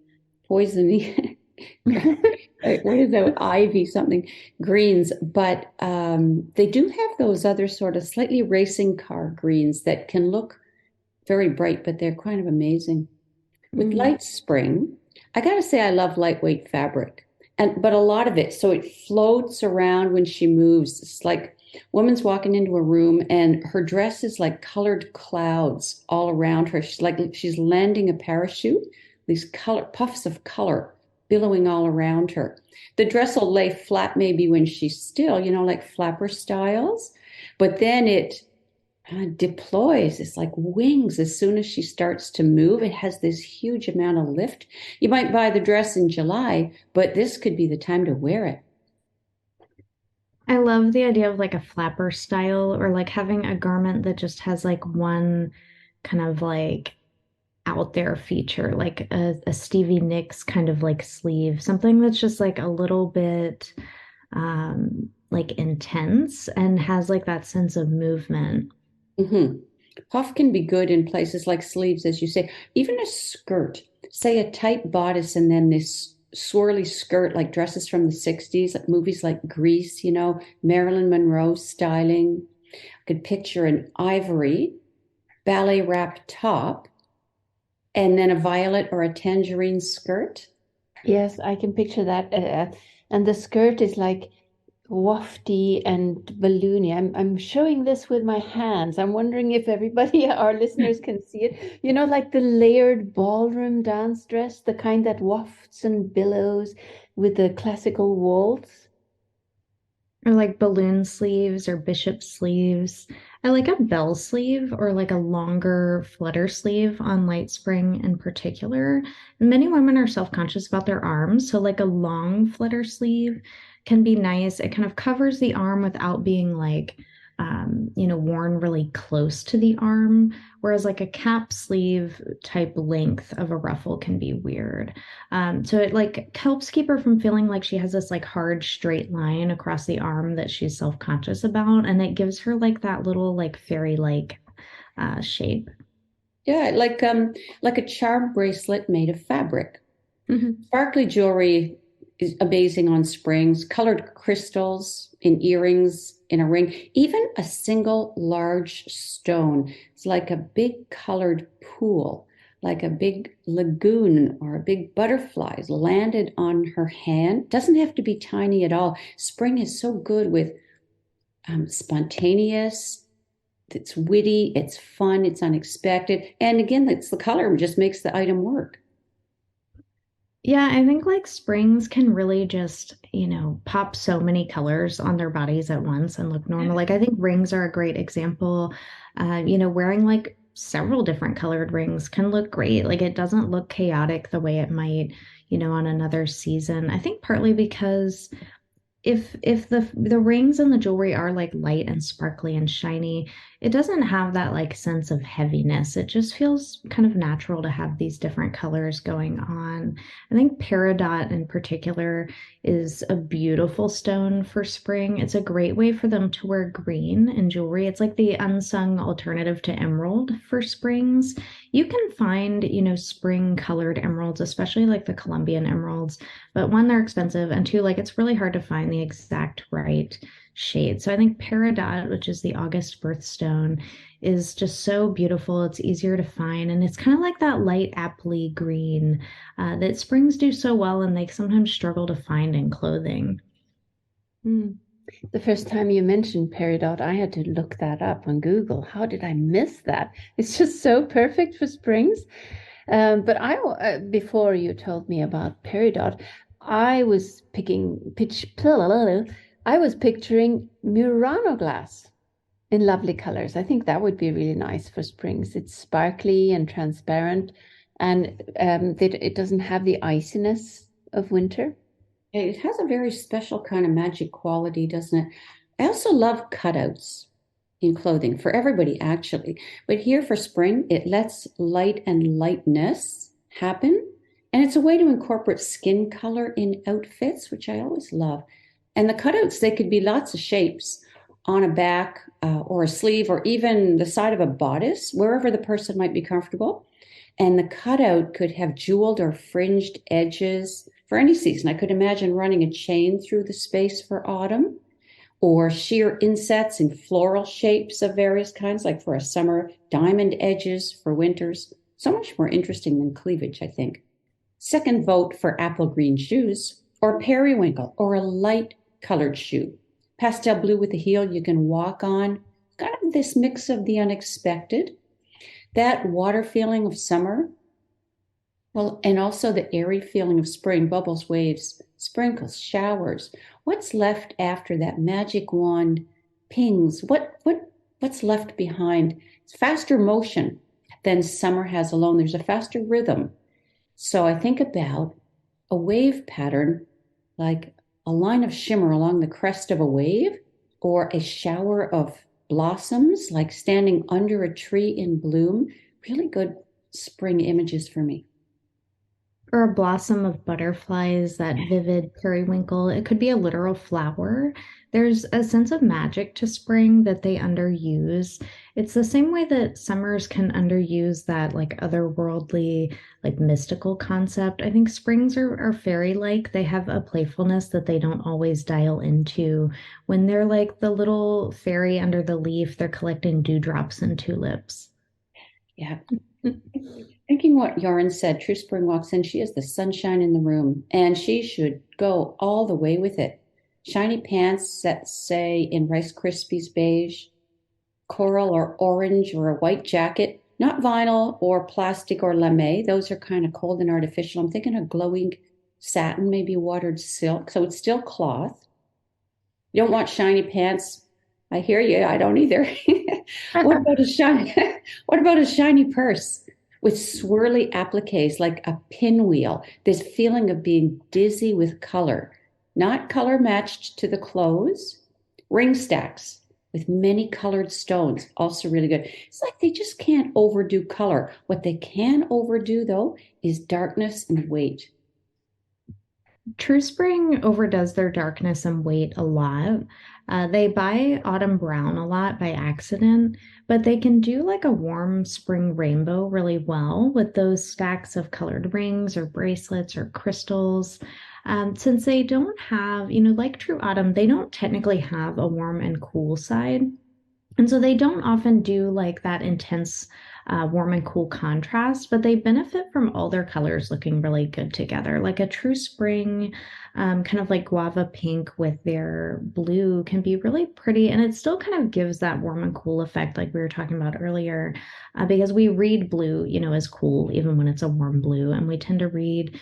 poisony. What is that? Ivy something greens, but they do have those other sort of slightly racing car greens that can look very bright, but they're kind of amazing. With Mm. light spring, I gotta say I love lightweight fabric. And but a lot of it, so it floats around when she moves. It's like woman's walking into a room and her dress is like colored clouds all around her. She's like she's landing a parachute, these color puffs of color billowing all around her. The dress will lay flat maybe when she's still, like flapper styles, but then it deploys. It's like wings as soon as she starts to move. It has this huge amount of lift. You might buy the dress in July, but this could be the time to wear it. I love the idea of like a flapper style or like having a garment that just has like one kind of like out there feature, like a Stevie Nicks kind of like sleeve, something that's just like a little bit like intense and has like that sense of movement. Hmm. Puff can be good in places like sleeves, as you say. Even a skirt, say a tight bodice and then this swirly skirt, like dresses from the 60s, like movies like Grease, Marilyn Monroe styling. I could picture an ivory ballet wrap top and then a violet or a tangerine skirt. Yes, I can picture that. And the skirt is like wafty and balloony. I'm showing this with my hands. I'm wondering if everybody, our listeners, can see it. Like the layered ballroom dance dress, the kind that wafts and billows with the classical waltz. Or like balloon sleeves or bishop sleeves. I like a bell sleeve or like a longer flutter sleeve on light spring in particular. Many women are self-conscious about their arms, so like a long flutter sleeve can be nice. It kind of covers the arm without being like worn really close to the arm, whereas like a cap sleeve type length of a ruffle can be weird. So it like helps keep her from feeling like she has this like hard straight line across the arm that she's self-conscious about. And it gives her like that little like fairy-like shape. Yeah, like a charm bracelet made of fabric. Mhm. Sparkly jewelry is amazing on springs, colored crystals in earrings, in a ring, even a single large stone. It's like a big colored pool, like a big lagoon or a big butterfly landed on her hand. Doesn't have to be tiny at all. Spring is so good with spontaneous. It's witty, it's fun, it's unexpected. And again, it's the color just makes the item work. Yeah, I think like springs can really just, pop so many colors on their bodies at once and look normal. Like I think rings are a great example. Wearing like several different colored rings can look great. Like it doesn't look chaotic the way it might, on another season. I think partly because if the rings and the jewelry are like light and sparkly and shiny, it doesn't have that like sense of heaviness. It just feels kind of natural to have these different colors going on. I think peridot in particular is a beautiful stone for spring. It's a great way for them to wear green in jewelry. It's like the unsung alternative to emerald for springs. You can find, spring colored emeralds, especially like the Colombian emeralds, but one, they're expensive, and two, like it's really hard to find the exact right shade. So I think peridot, which is the August birthstone, is just so beautiful. It's easier to find, and it's kind of like that light appley green that springs do so well, and they sometimes struggle to find in clothing. Mm. The first time you mentioned peridot, I had to look that up on Google. How did I miss that? It's just so perfect for springs. But before you told me about peridot, I was I was picturing Murano glass in lovely colors. I think that would be really nice for springs. It's sparkly and transparent, and it doesn't have the iciness of winter. It has a very special kind of magic quality, doesn't it? I also love cutouts in clothing for everybody, actually. But here for spring, it lets light and lightness happen. And it's a way to incorporate skin color in outfits, which I always love. And the cutouts, they could be lots of shapes on a back or a sleeve or even the side of a bodice, wherever the person might be comfortable. And the cutout could have jeweled or fringed edges for any season. I could imagine running a chain through the space for autumn, or sheer insets in floral shapes of various kinds, like for a summer, diamond edges for winters. So much more interesting than cleavage, I think. Second vote for apple green shoes, or periwinkle, or a light colored shoe. Pastel blue with a heel you can walk on. Kind of this mix of the unexpected. That water feeling of summer, well, and also the airy feeling of spring, bubbles, waves, sprinkles, showers. What's left after that magic wand pings? What's left behind? It's faster motion than summer has alone. There's a faster rhythm. So I think about a wave pattern, like a line of shimmer along the crest of a wave, or a shower of blossoms, like standing under a tree in bloom. Really good spring images for me. Or a blossom of butterflies, that vivid periwinkle. It could be a literal flower. There's a sense of magic to spring that they underuse. It's the same way that summers can underuse that like otherworldly, like mystical concept. I think springs are fairy-like. They have a playfulness that they don't always dial into. When they're like the little fairy under the leaf, they're collecting dewdrops and tulips. Yeah. Thinking what Yarn said, True Spring walks in, she is the sunshine in the room, and she should go all the way with it. Shiny pants that say in Rice Krispies beige, coral or orange, or a white jacket, not vinyl or plastic or lame. Those are kind of cold and artificial. I'm thinking of glowing satin, maybe watered silk, so it's still cloth. You don't want shiny pants. I hear you. I don't either. What about a shiny, what about a shiny purse with swirly appliques like a pinwheel? This feeling of being dizzy with color, not color matched to the clothes. Ring stacks with many colored stones, also really good. It's like they just can't overdo color. What they can overdo, though, is darkness and weight. True Spring overdoes their darkness and weight a lot. They buy autumn brown a lot by accident, but they can do like a warm spring rainbow really well with those stacks of colored rings or bracelets or crystals. Since they don't have, like True Autumn, they don't technically have a warm and cool side. And so they don't often do like that intense warm and cool contrast, but they benefit from all their colors looking really good together. Like a true spring, kind of like guava pink with their blue can be really pretty. And it still kind of gives that warm and cool effect, like we were talking about earlier, because we read blue, as cool, even when it's a warm blue. And we tend to read,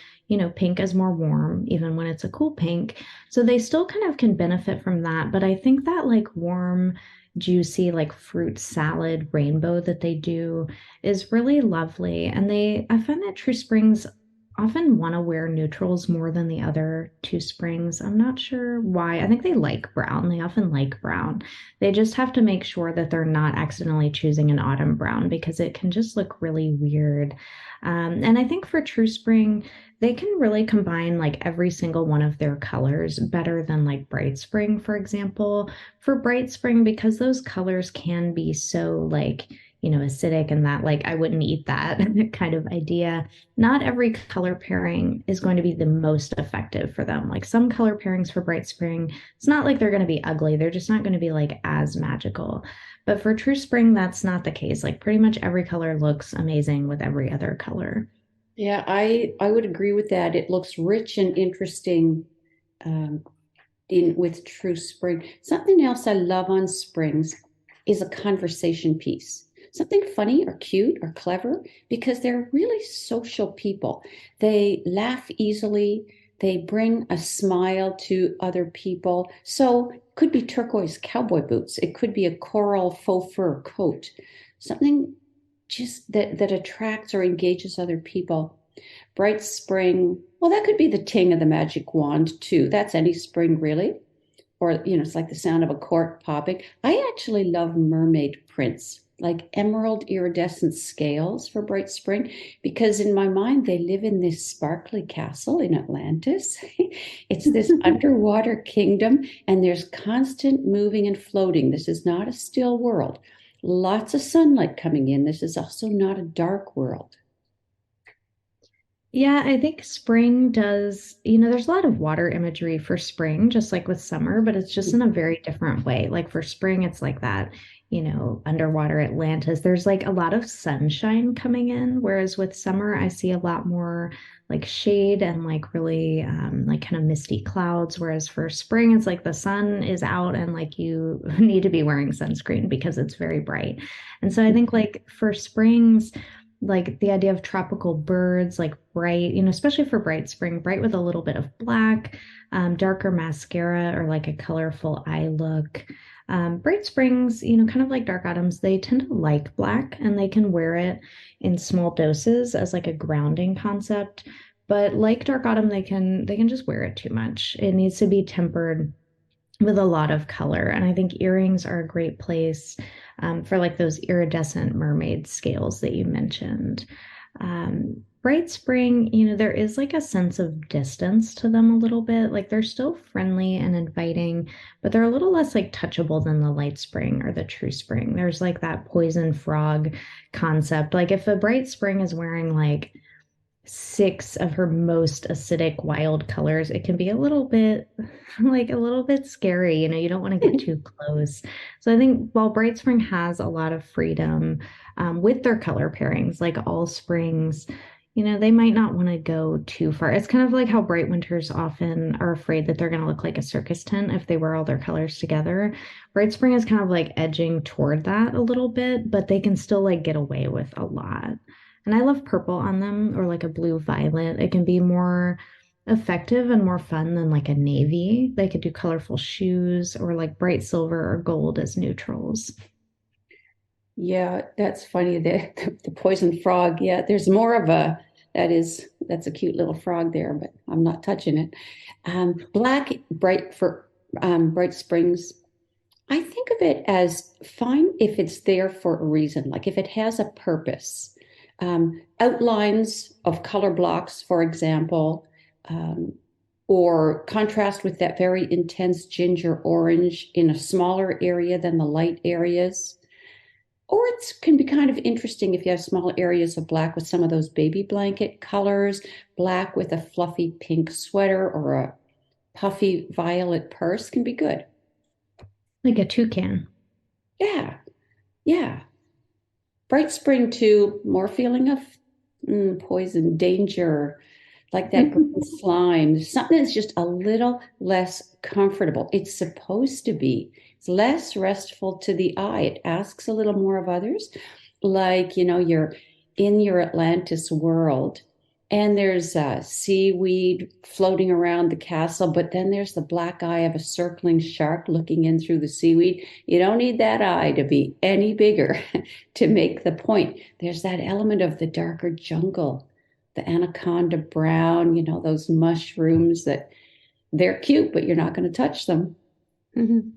pink as more warm, even when it's a cool pink. So they still kind of can benefit from that. But I think that like warm, juicy like fruit salad rainbow that they do is really lovely. And I find that True Springs often want to wear neutrals more than the other two springs. I'm not sure why. I think they like brown. They often like brown. They just have to make sure that they're not accidentally choosing an autumn brown because it can just look really weird. And I think for True Spring, they can really combine like every single one of their colors better than like Bright Spring, for example. For Bright Spring, because those colors can be so like, acidic and that like I wouldn't eat that kind of idea. Not every color pairing is going to be the most effective for them. Like some color pairings for Bright Spring, it's not like they're going to be ugly. They're just not going to be like as magical. But for True Spring, that's not the case. Like pretty much every color looks amazing with every other color. Yeah, I would agree with that. It looks rich and interesting um, in with True Spring. Something else I love on springs is a conversation piece. Something funny or cute or clever because they're really social people. They laugh easily. They bring a smile to other people. So it could be turquoise cowboy boots. It could be a coral faux fur coat. Something just that attracts or engages other people. Bright spring, well, that could be the ting of the magic wand too. That's any spring really. Or, it's like the sound of a cork popping. I actually love mermaid prints, like emerald iridescent scales for bright spring, because in my mind, they live in this sparkly castle in Atlantis. It's this underwater kingdom, and there's constant moving and floating. This is not a still world. Lots of sunlight coming in. This is also not a dark world. Yeah, I think spring does, there's a lot of water imagery for spring, just like with summer, but it's just in a very different way. Like for spring, it's like that, underwater Atlantis. There's like a lot of sunshine coming in, whereas with summer, I see a lot more like shade and like really like kind of misty clouds. Whereas for spring, it's like the sun is out and like you need to be wearing sunscreen because it's very bright. And so I think like for springs, like the idea of tropical birds, like bright, especially for bright spring, bright with a little bit of black, darker mascara, or like a colorful eye look. Bright springs, kind of like dark autumns, they tend to like black and they can wear it in small doses as like a grounding concept. But like dark autumn, they can just wear it too much. It needs to be tempered with a lot of color. And I think earrings are a great place for like those iridescent mermaid scales that you mentioned. Bright spring, there is like a sense of distance to them a little bit. Like they're still friendly and inviting, but they're a little less like touchable than the light spring or the true spring. There's like that poison frog concept. Like if a bright spring is wearing like six of her most acidic wild colors, it can be a little bit like a little bit scary. You don't want to get too close. So I think while Bright Spring has a lot of freedom with their color pairings, like all springs, they might not want to go too far. It's kind of like how Bright Winters often are afraid that they're going to look like a circus tent if they wear all their colors together. Bright Spring is kind of like edging toward that a little bit, but they can still like get away with a lot. And I love purple on them or like a blue violet. It can be more effective and more fun than like a navy. They could do colorful shoes or like bright silver or gold as neutrals. Yeah, that's funny. The poison frog. Yeah, there's more of that's a cute little frog there, but I'm not touching it. Black, bright for bright springs. I think of it as fine if it's there for a reason, like if it has a purpose. Outlines of color blocks, for example, um, or contrast with that very intense ginger orange in a smaller area than the light areas. Or it can be kind of interesting if you have small areas of black with some of those baby blanket colors, black with a fluffy pink sweater or a puffy violet purse can be good. Like a toucan. Yeah, yeah. Bright spring too, more feeling of poison, danger, like that green slime. Something that's just a little less comfortable. It's supposed to be. It's less restful to the eye. It asks a little more of others. Like, you're in your Atlantis world and there's seaweed floating around the castle, but then there's the black eye of a circling shark looking in through the seaweed. You don't need that eye to be any bigger to make the point. There's that element of the darker jungle the anaconda brown, those mushrooms that they're cute, but you're not going to touch them. Mhm.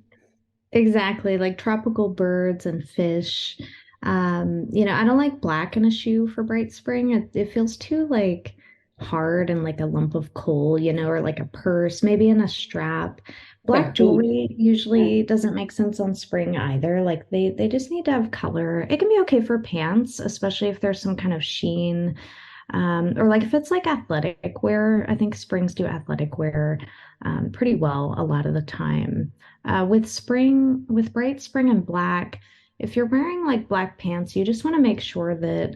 Exactly, like tropical birds and fish. I don't like black in a shoe for bright spring. It feels too like hard and like a lump of coal, or like a purse, maybe in a strap. A Black boot. jewelry usually doesn't make sense on spring either. Like they just need to have color. It can be okay for pants, especially if there's some kind of sheen. Or like if it's like athletic wear, I think springs do athletic wear pretty well a lot of the time. With bright spring and black, if you're wearing like black pants, you just want to make sure that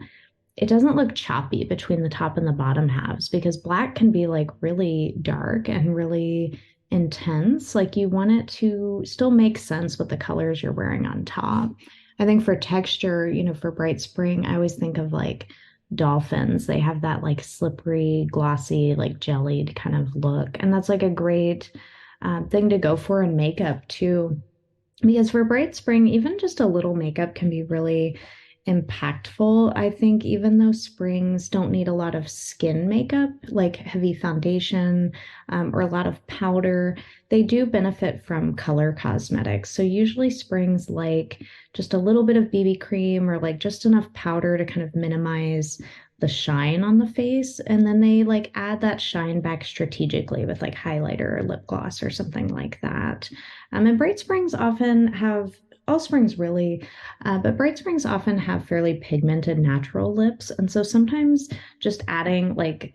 it doesn't look choppy between the top and the bottom halves because black can be like really dark and really intense. Like you want it to still make sense with the colors you're wearing on top. I think for texture, for bright spring, I always think of like dolphins. They have that like slippery, glossy, like jellied kind of look. And that's like a great thing to go for in makeup too. Because for bright spring, even just a little makeup can be really impactful. I think even though springs don't need a lot of skin makeup, like heavy foundation, or a lot of powder, they do benefit from color cosmetics. So usually springs like just a little bit of BB cream or like just enough powder to kind of minimize the shine on the face. And then they like add that shine back strategically with like highlighter or lip gloss or something like that. And bright springs often have, all springs really, but bright springs often have fairly pigmented natural lips. And so sometimes just adding, like,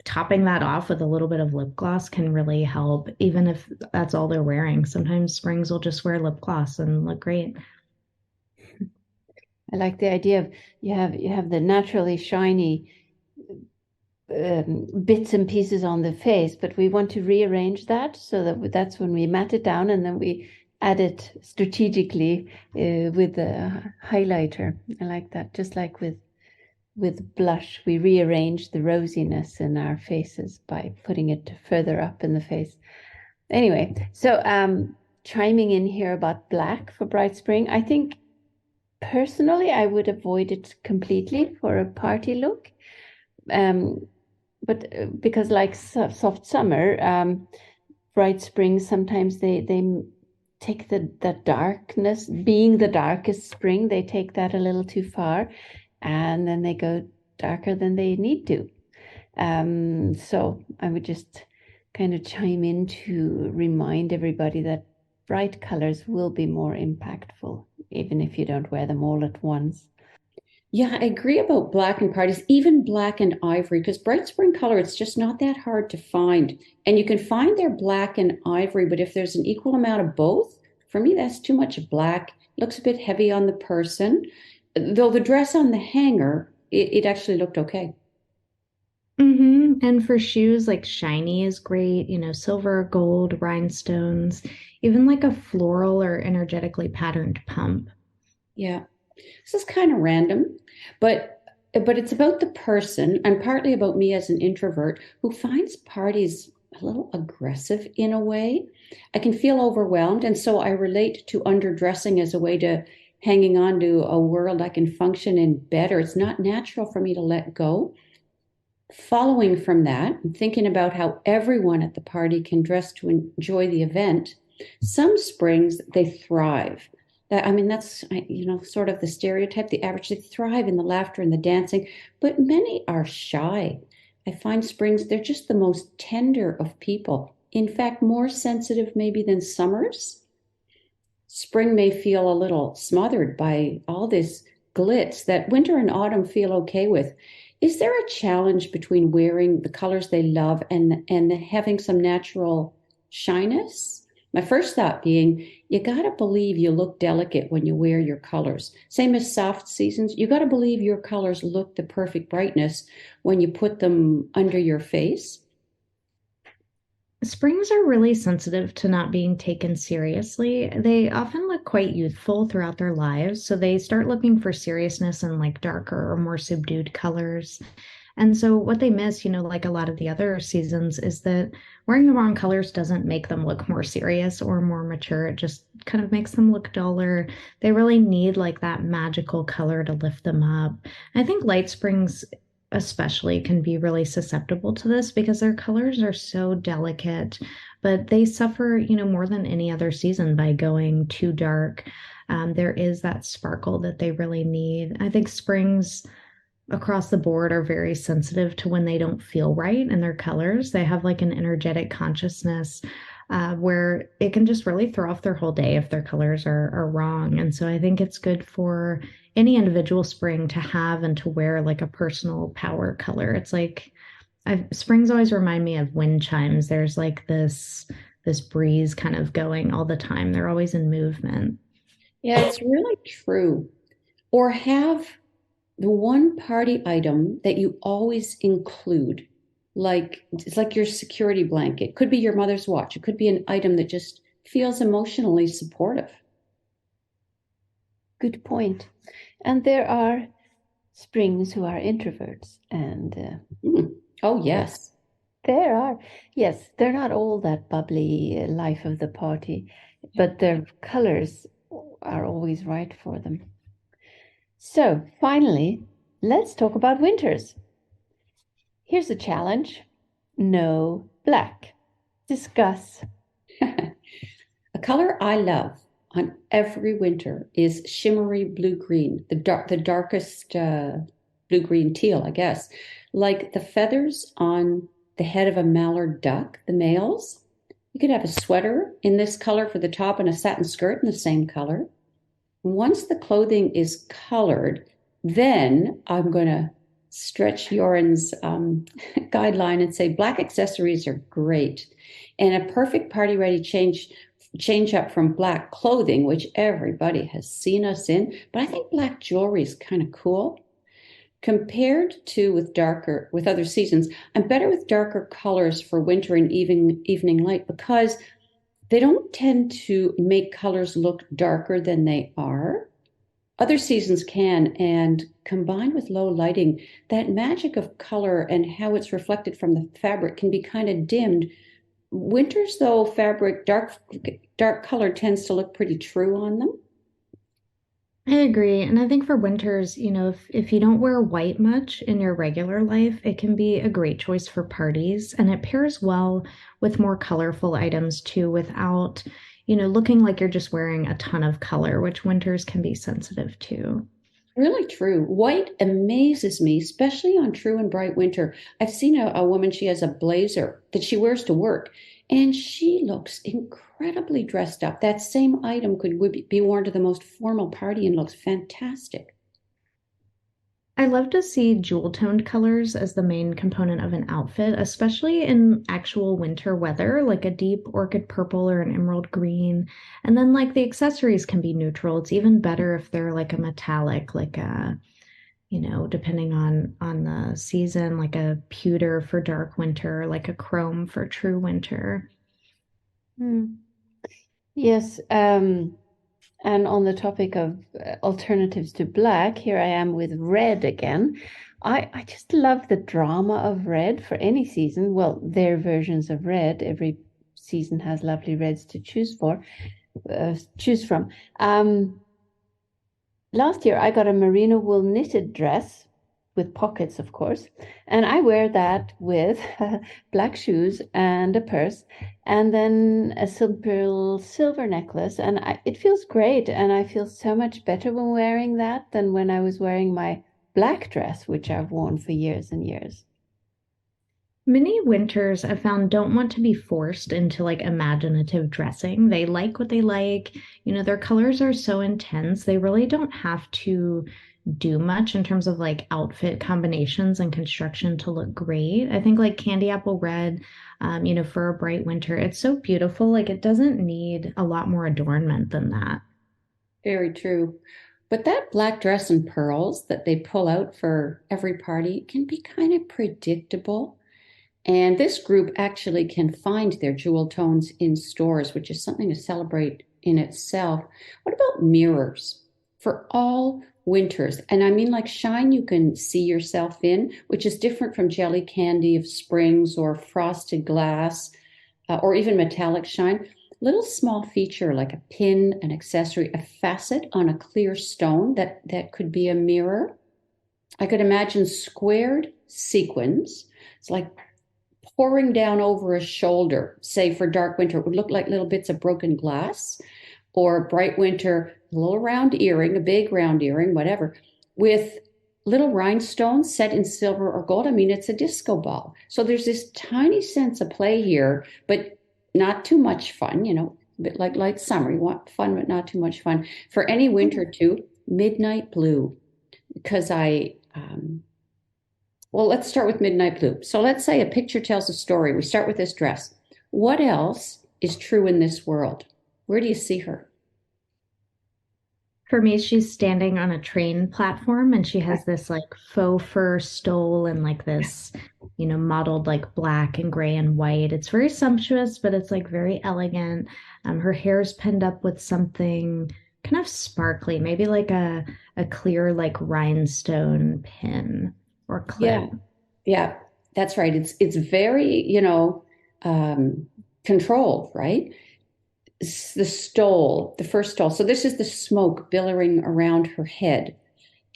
topping that off with a little bit of lip gloss can really help, even if that's all they're wearing. Sometimes springs will just wear lip gloss and look great. I like the idea of you have the naturally shiny bits and pieces on the face, but we want to rearrange that so that's when we mat it down and then we add it strategically with the highlighter. I like that. Just like with blush, we rearrange the rosiness in our faces by putting it further up in the face. Anyway, so chiming in here about black for bright spring, I think personally I would avoid it completely for a party look. But because like soft summer, bright spring, sometimes they take that darkness, being the darkest spring, they take that a little too far, and then they go darker than they need to. So I would just kind of chime in to remind everybody that bright colors will be more impactful, even if you don't wear them all at once. Yeah, I agree about black and parties, even black and ivory, because bright spring color, it's just not that hard to find. And you can find their black and ivory, but if there's an equal amount of both, for me, that's too much black. It looks a bit heavy on the person. Though the dress on the hanger, it actually looked okay. And for shoes, like shiny is great, silver, gold, rhinestones, even like a floral or energetically patterned pump. Yeah. This is kind of random, but it's about the person and partly about me as an introvert who finds parties a little aggressive in a way. I can feel overwhelmed, and so I relate to underdressing as a way to hanging on to a world I can function in better. It's not natural for me to let go. Following from that, and thinking about how everyone at the party can dress to enjoy the event, some springs they thrive. I mean, that's sort of the stereotype. The average they thrive in the laughter and the dancing, but many are shy. I find springs they're just the most tender of people. In fact, more sensitive maybe than summers. Spring may feel a little smothered by all this glitz that winter and autumn feel okay with. Is there a challenge between wearing the colors they love and having some natural shyness? My first thought being, you got to believe you look delicate when you wear your colors. Same as soft seasons, you got to believe your colors look the perfect brightness when you put them under your face. Springs are really sensitive to not being taken seriously. They often look quite youthful throughout their lives, so they start looking for seriousness in like darker or more subdued colors. And so what they miss, like a lot of the other seasons, is that wearing the wrong colors doesn't make them look more serious or more mature. It just kind of makes them look duller. They really need like that magical color to lift them up. I think light springs especially can be really susceptible to this because their colors are so delicate, but they suffer, more than any other season by going too dark. There is that sparkle that they really need. I think springs across the board are very sensitive to when they don't feel right in their colors. They have like an energetic consciousness where it can just really throw off their whole day if their colors are wrong. And so I think it's good for any individual spring to have and to wear like a personal power color. It's like springs always remind me of wind chimes. There's like this breeze kind of going all the time. They're always in movement. Yeah, it's really true. Or have the one party item that you always include. Like it's like your security blanket. It could be your mother's watch. It could be an item that just feels emotionally supportive. Good point. And there are springs who are introverts, and Oh, yes. there are. Yes, they're not all that bubbly life of the party, but their colors are always right for them. So finally, let's talk about winters. Here's a challenge. No black. Discuss. A color I love on every winter is shimmery blue-green, the darkest blue-green teal, I guess. Like the feathers on the head of a mallard duck, the males. You could have a sweater in this color for the top and a satin skirt in the same color. Once the clothing is colored, then I'm going to stretch Yoren's guideline and say black accessories are great. And a perfect party ready change up from black clothing, which everybody has seen us in, but I think black jewelry is kind of cool. Compared to with other seasons, I'm better with darker colors for winter and evening light because they don't tend to make colors look darker than they are. Other seasons can, and combined with low lighting, that magic of color and how it's reflected from the fabric can be kind of dimmed. Winters, though, fabric, dark color tends to look pretty true on them. I agree. And I think for winters, if you don't wear white much in your regular life, it can be a great choice for parties. And it pairs well with more colorful items too, without, looking like you're just wearing a ton of color, which winters can be sensitive to. Really true. White amazes me, especially on true and bright winter. I've seen a woman, she has a blazer that she wears to work, and she looks incredibly dressed up. That same item would be worn to the most formal party and looks fantastic. I love to see jewel toned colors as the main component of an outfit, especially in actual winter weather, like a deep orchid purple or an emerald green. And then like the accessories can be neutral. It's even better if they're like a metallic, like a, depending on the season, like a pewter for dark winter, like a chrome for true winter. Yes, and on the topic of alternatives to black, here I am with red again. I just love the drama of red for any season. Well, their versions of red. Every season has lovely reds to choose from. Last year I got a merino wool knitted dress with pockets, of course, and I wear that with black shoes and a purse, and then a simple silver necklace, and it feels great, and I feel so much better when wearing that than when I was wearing my black dress, which I've worn for years and years. Many winters I've found don't want to be forced into like imaginative dressing. They like what they like. Their colors are so intense. They really don't have to do much in terms of like outfit combinations and construction to look great. I think like candy apple red, for a bright winter, it's so beautiful. Like it doesn't need a lot more adornment than that. Very true. But that black dress and pearls that they pull out for every party can be kind of predictable. And this group actually can find their jewel tones in stores, which is something to celebrate in itself. What about mirrors? For all winters, and I mean like shine you can see yourself in, which is different from jelly candy of springs or frosted glass or even metallic shine. Little small feature like a pin, an accessory, a facet on a clear stone that could be a mirror. I could imagine squared sequins. It's like pouring down over a shoulder. Say for dark winter, it would look like little bits of broken glass, or bright winter, a little round earring, a big round earring, whatever, with little rhinestones set in silver or gold. I mean, it's a disco ball. So there's this tiny sense of play here, but not too much fun, a bit like summer. You want fun, but not too much fun. For any winter too, midnight blue, because well, let's start with midnight blue. So let's say a picture tells a story. We start with this dress. What else is true in this world? Where do you see her? For me, she's standing on a train platform and she has this like faux fur stole and like this, modeled like black and gray and white. It's very sumptuous, but it's like very elegant. Her hair's pinned up with something kind of sparkly, maybe like a clear like rhinestone pin or clip. Yeah, that's right. It's very, controlled, right? The first stole. So this is the smoke billowing around her head.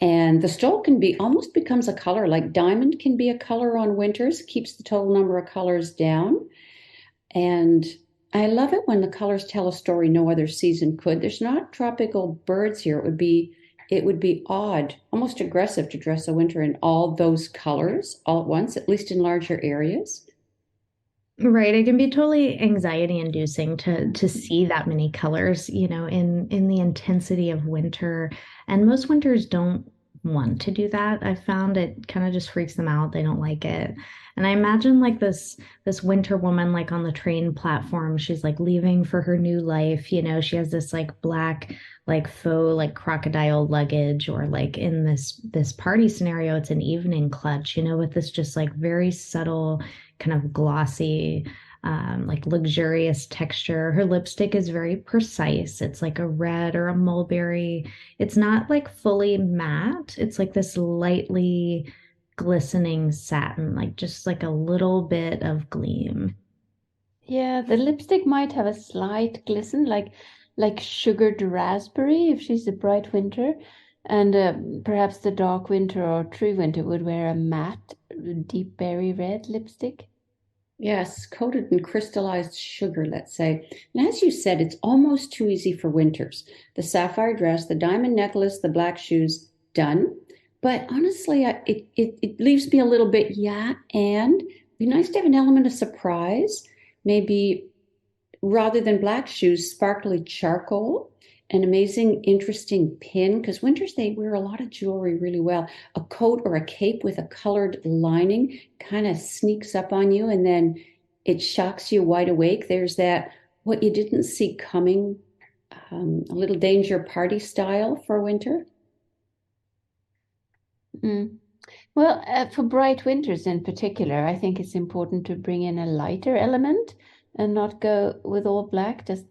And the stole can be almost becomes a color, like diamond can be a color on winters, keeps the total number of colors down. And I love it when the colors tell a story no other season could. There's not tropical birds here. It would be odd, almost aggressive to dress a winter in all those colors all at once, at least in larger areas. Right. It can be totally anxiety inducing to see that many colors, in the intensity of winter. And most winters don't want to do that. I found it kind of just freaks them out. They don't like it. And I imagine like this winter woman like on the train platform, she's like leaving for her new life, she has this like black like faux like crocodile luggage, or like in this party scenario, it's an evening clutch, with this just like very subtle kind of glossy, like luxurious texture. Her lipstick is very precise. It's like a red or a mulberry. It's not like fully matte. It's like this lightly glistening satin, like just like a little bit of gleam. Yeah, the lipstick might have a slight glisten, like sugared raspberry if she's a bright winter, and perhaps the dark winter or true winter would wear a matte, deep berry red lipstick. Yes, coated in crystallized sugar, let's say. And as you said, it's almost too easy for winters. The sapphire dress, the diamond necklace, the black shoes, done. But honestly, it leaves me a little bit, and it'd be nice to have an element of surprise. Maybe rather than black shoes, sparkly charcoal, an amazing, interesting pin, because winters they wear a lot of jewelry really well. A coat or a cape with a colored lining kind of sneaks up on you and then it shocks you wide awake. There's that what you didn't see coming, a little danger party style for winter. Mm. Well, for bright winters in particular, I think it's important to bring in a lighter element and not go with all black. Just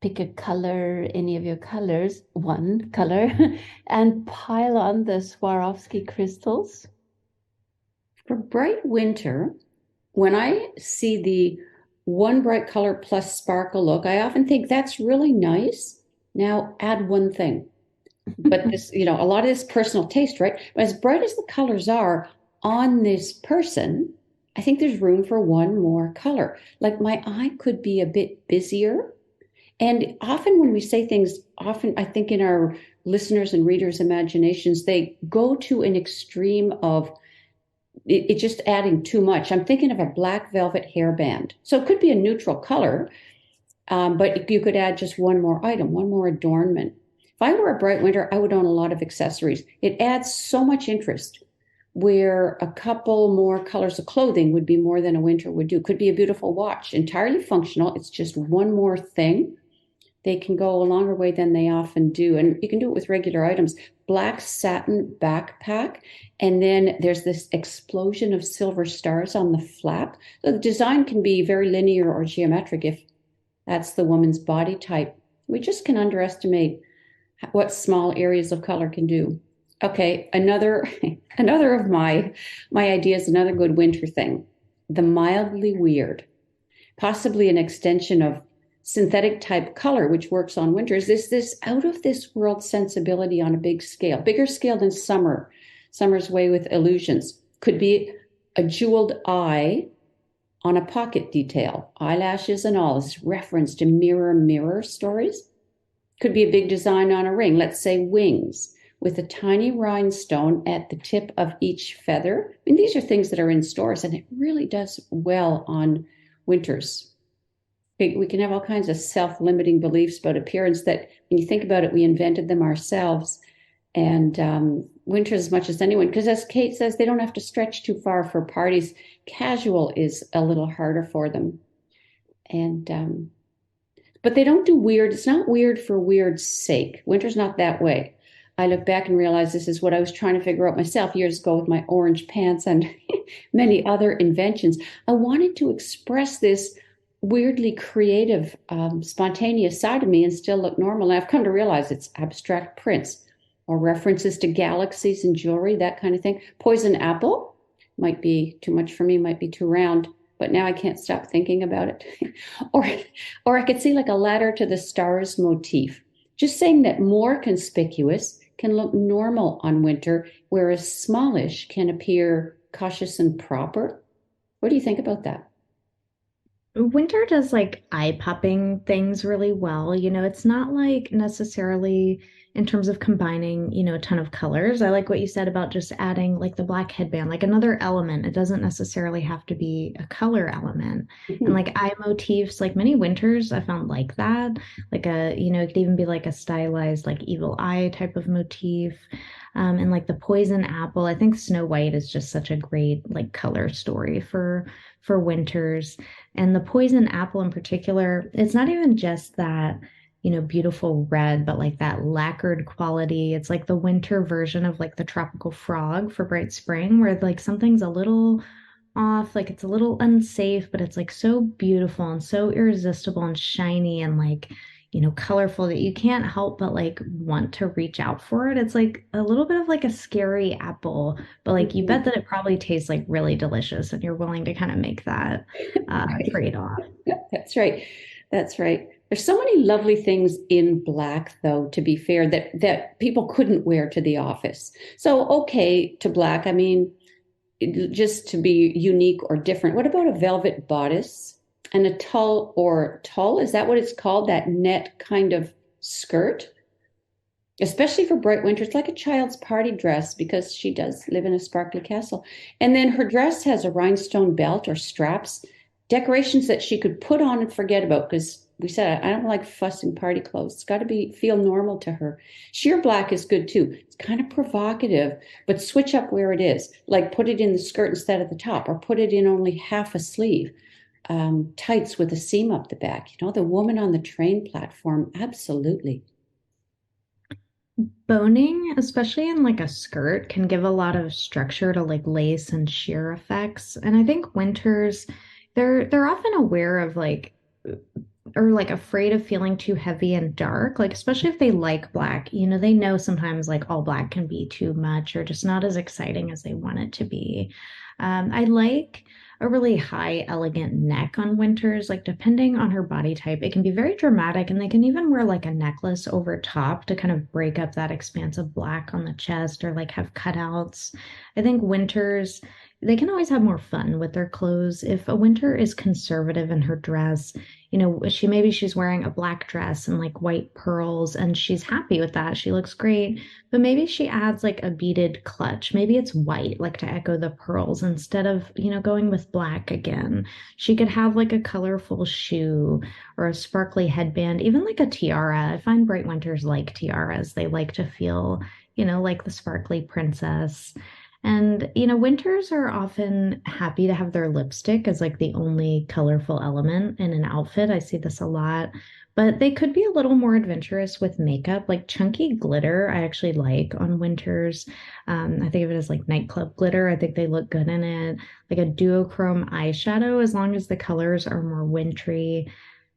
pick a color, any of your colors, one color, and pile on the Swarovski crystals. For bright winter, when I see the one bright color plus sparkle look, I often think that's really nice. Now add one thing. But this, a lot of this personal taste, right? But as bright as the colors are on this person, I think there's room for one more color. Like my eye could be a bit busier. And often when we say things, often I think in our listeners' and readers' imaginations, they go to an extreme of it just adding too much. I'm thinking of a black velvet hairband. So it could be a neutral color, but you could add just one more item, one more adornment. If I were a bright winter, I would own a lot of accessories. It adds so much interest where a couple more colors of clothing would be more than a winter would do. Could be a beautiful watch, entirely functional. It's just one more thing. They can go a longer way than they often do. And you can do it with regular items. Black satin backpack. And then there's this explosion of silver stars on the flap. So the design can be very linear or geometric if that's the woman's body type. We just can underestimate what small areas of color can do. Okay, another of my ideas, another good winter thing, the mildly weird, possibly an extension of synthetic type color, which works on winters. This out of this world sensibility on a big scale, bigger scale than summer's way with illusions. Could be a jeweled eye on a pocket detail, eyelashes and all. This reference to mirror, mirror stories. Could be a big design on a ring, let's say wings, with a tiny rhinestone at the tip of each feather. I mean, these are things that are in stores, and it really does well on winters. We can have all kinds of self-limiting beliefs about appearance that, when you think about it, we invented them ourselves. And winter as much as anyone, because as Kate says, they don't have to stretch too far for parties. Casual is a little harder for them. And but they don't do weird. It's not weird for weird's sake. Winter's not that way. I look back and realize this is what I was trying to figure out myself years ago with my orange pants and many other inventions. I wanted to express this weirdly creative, spontaneous side of me and still look normal. And I've come to realize it's abstract prints or references to galaxies and jewelry, that kind of thing. Poison apple might be too much for me, might be too round, but now I can't stop thinking about it. or, or I could see like a ladder to the stars motif. Just saying that more conspicuous can look normal on winter, whereas smallish can appear cautious and proper. What do you think about that? Winter does like eye-popping things really well. It's not like necessarily in terms of combining, a ton of colors. I like what you said about just adding like the black headband, like another element. It doesn't necessarily have to be a color element. And Mhm. like eye motifs, like many winters I found like that. Like it could even be like a stylized like evil eye type of motif. And like the poison apple, I think Snow White is just such a great like color story for winters. And the poison apple in particular, it's not even just that, beautiful red, but like that lacquered quality. It's like the winter version of like the tropical frog for bright spring, where like something's a little off, like it's a little unsafe, but it's like so beautiful and so irresistible and shiny and like, colorful that you can't help but like want to reach out for it. It's like a little bit of like a scary apple, but like you bet Mhm. that it probably tastes like really delicious and you're willing to kind of make that Right. trade-off. Yeah, that's right. That's right. There's so many lovely things in black, though, to be fair, that people couldn't wear to the office. So, okay, to black, I mean, just to be unique or different. What about a velvet bodice and a tulle or tulle? Is that what it's called? That net kind of skirt? Especially for bright winter. It's like a child's party dress because she does live in a sparkly castle. And then her dress has a rhinestone belt or straps, decorations that she could put on and forget about because we said, I don't like fussing party clothes. It's got to be feel normal to her. Sheer black is good too. It's kind of provocative, but switch up where it is. Like put it in the skirt instead of the top, or put it in only half a sleeve. Tights with a seam up the back. The woman on the train platform, absolutely. Boning, especially in like a skirt, can give a lot of structure to like lace and sheer effects. And I think winters, they're often aware of like or like afraid of feeling too heavy and dark, like especially if they like black. They know sometimes like all black can be too much or just not as exciting as they want it to be. I like a really high, elegant neck on winters, like depending on her body type, it can be very dramatic, and they can even wear like a necklace over top to kind of break up that expanse of black on the chest or like have cutouts. I think winters, they can always have more fun with their clothes. If a winter is conservative in her dress, she's wearing a black dress and like white pearls and she's happy with that. She looks great. But maybe she adds like a beaded clutch. Maybe it's white, like to echo the pearls instead of, going with black again. She could have like a colorful shoe or a sparkly headband, even like a tiara. I find bright winters like tiaras. They like to feel, like the sparkly princess. And, winters are often happy to have their lipstick as like the only colorful element in an outfit. I see this a lot, but they could be a little more adventurous with makeup, like chunky glitter. I actually like on winters. I think of it as like nightclub glitter. I think they look good in it. Like a duochrome eyeshadow, as long as the colors are more wintry.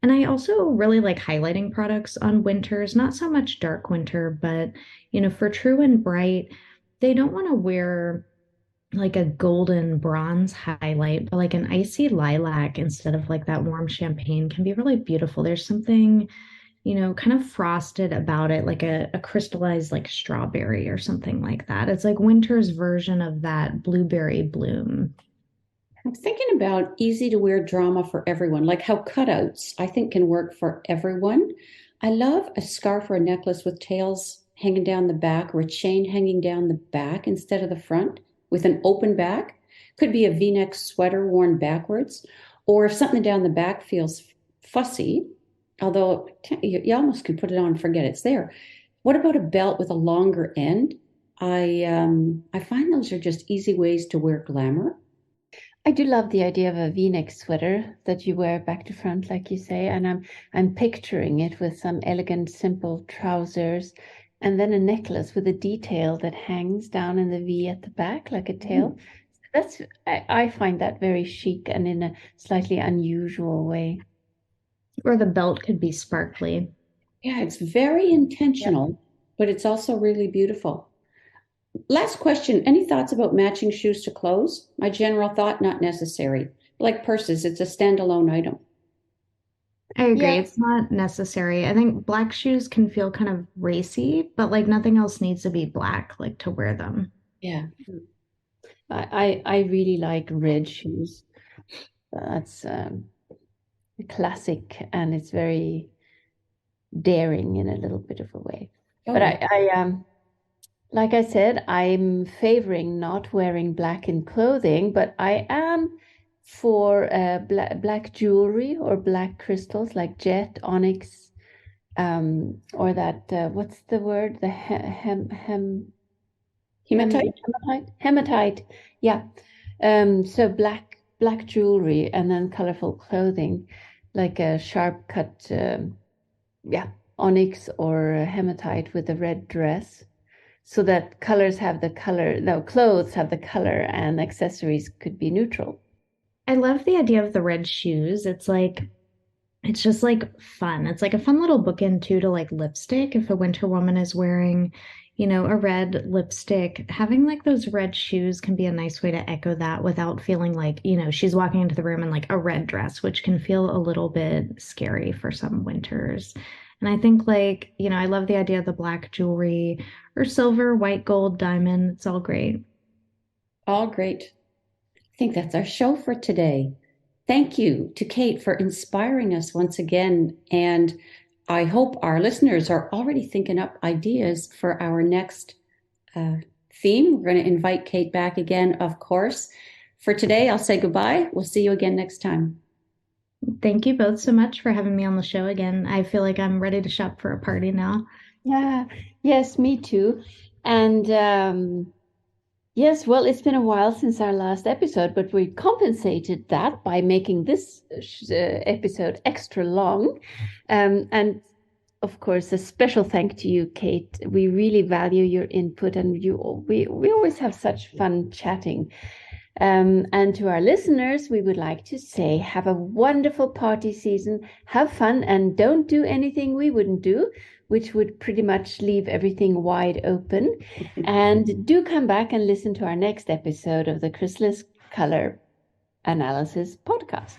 And I also really like highlighting products on winters, not so much dark winter, but for true and bright, they don't want to wear like a golden bronze highlight, but like an icy lilac instead of like that warm champagne can be really beautiful. There's something, kind of frosted about it, like a crystallized like strawberry or something like that. It's like winter's version of that blueberry bloom. I'm thinking about easy to wear drama for everyone, like how cutouts I think can work for everyone. I love a scarf or a necklace with tails hanging down the back or a chain hanging down the back instead of the front with an open back. Could be a V-neck sweater worn backwards, or if something down the back feels fussy, although you almost can put it on and forget it's there. What about a belt with a longer end? I find those are just easy ways to wear glamour. I do love the idea of a V-neck sweater that you wear back to front, like you say, and I'm picturing it with some elegant, simple trousers, and then a necklace with a detail that hangs down in the V at the back, like a tail. I find that very chic and in a slightly unusual way. Or the belt could be sparkly. Yeah, it's very intentional, but it's also really beautiful. Last question. Any thoughts about matching shoes to clothes? My general thought, not necessary. Like purses, it's a standalone item. I agree. Yeah, It's not necessary. I think black shoes can feel kind of racy, but like nothing else needs to be black, like to wear them. Yeah. I really like red shoes. That's a classic, and it's very daring in a little bit of a way. Oh, But yeah. like I said, I'm favoring not wearing black in clothing, but I am for black jewelry or black crystals like jet, onyx, or that what's the word? The Hematite? hematite. Yeah. So black jewelry and then colorful clothing, like a sharp cut, yeah, onyx or hematite with a red dress, so that colors have the color, no, clothes have the color and accessories could be neutral. I love the idea of the red shoes. It's just like fun. It's like a fun little bookend too to like lipstick. If a winter woman is wearing, a red lipstick, having like those red shoes can be a nice way to echo that without feeling like, she's walking into the room in like a red dress, which can feel a little bit scary for some winters. And I think like, I love the idea of the black jewelry or silver, white, gold, diamond. It's all great. All great. I think that's our show for today. Thank you to Kate for inspiring us once again. And I hope our listeners are already thinking up ideas for our next theme. We're going to invite Kate back again, of course. For today, I'll say goodbye. We'll see you again next time. Thank you both so much for having me on the show again. I feel like I'm ready to shop for a party now. Yeah, yes, me too. And yes, well, it's been a while since our last episode, but we compensated that by making this episode extra long. And of course, a special thank to you, Kate. We really value your input, and we always have such fun chatting. And to our listeners, we would like to say, have a wonderful party season, have fun, and don't do anything we wouldn't do, which would pretty much leave everything wide open. And do come back and listen to our next episode of the Chrysalis Colour Analysis podcast.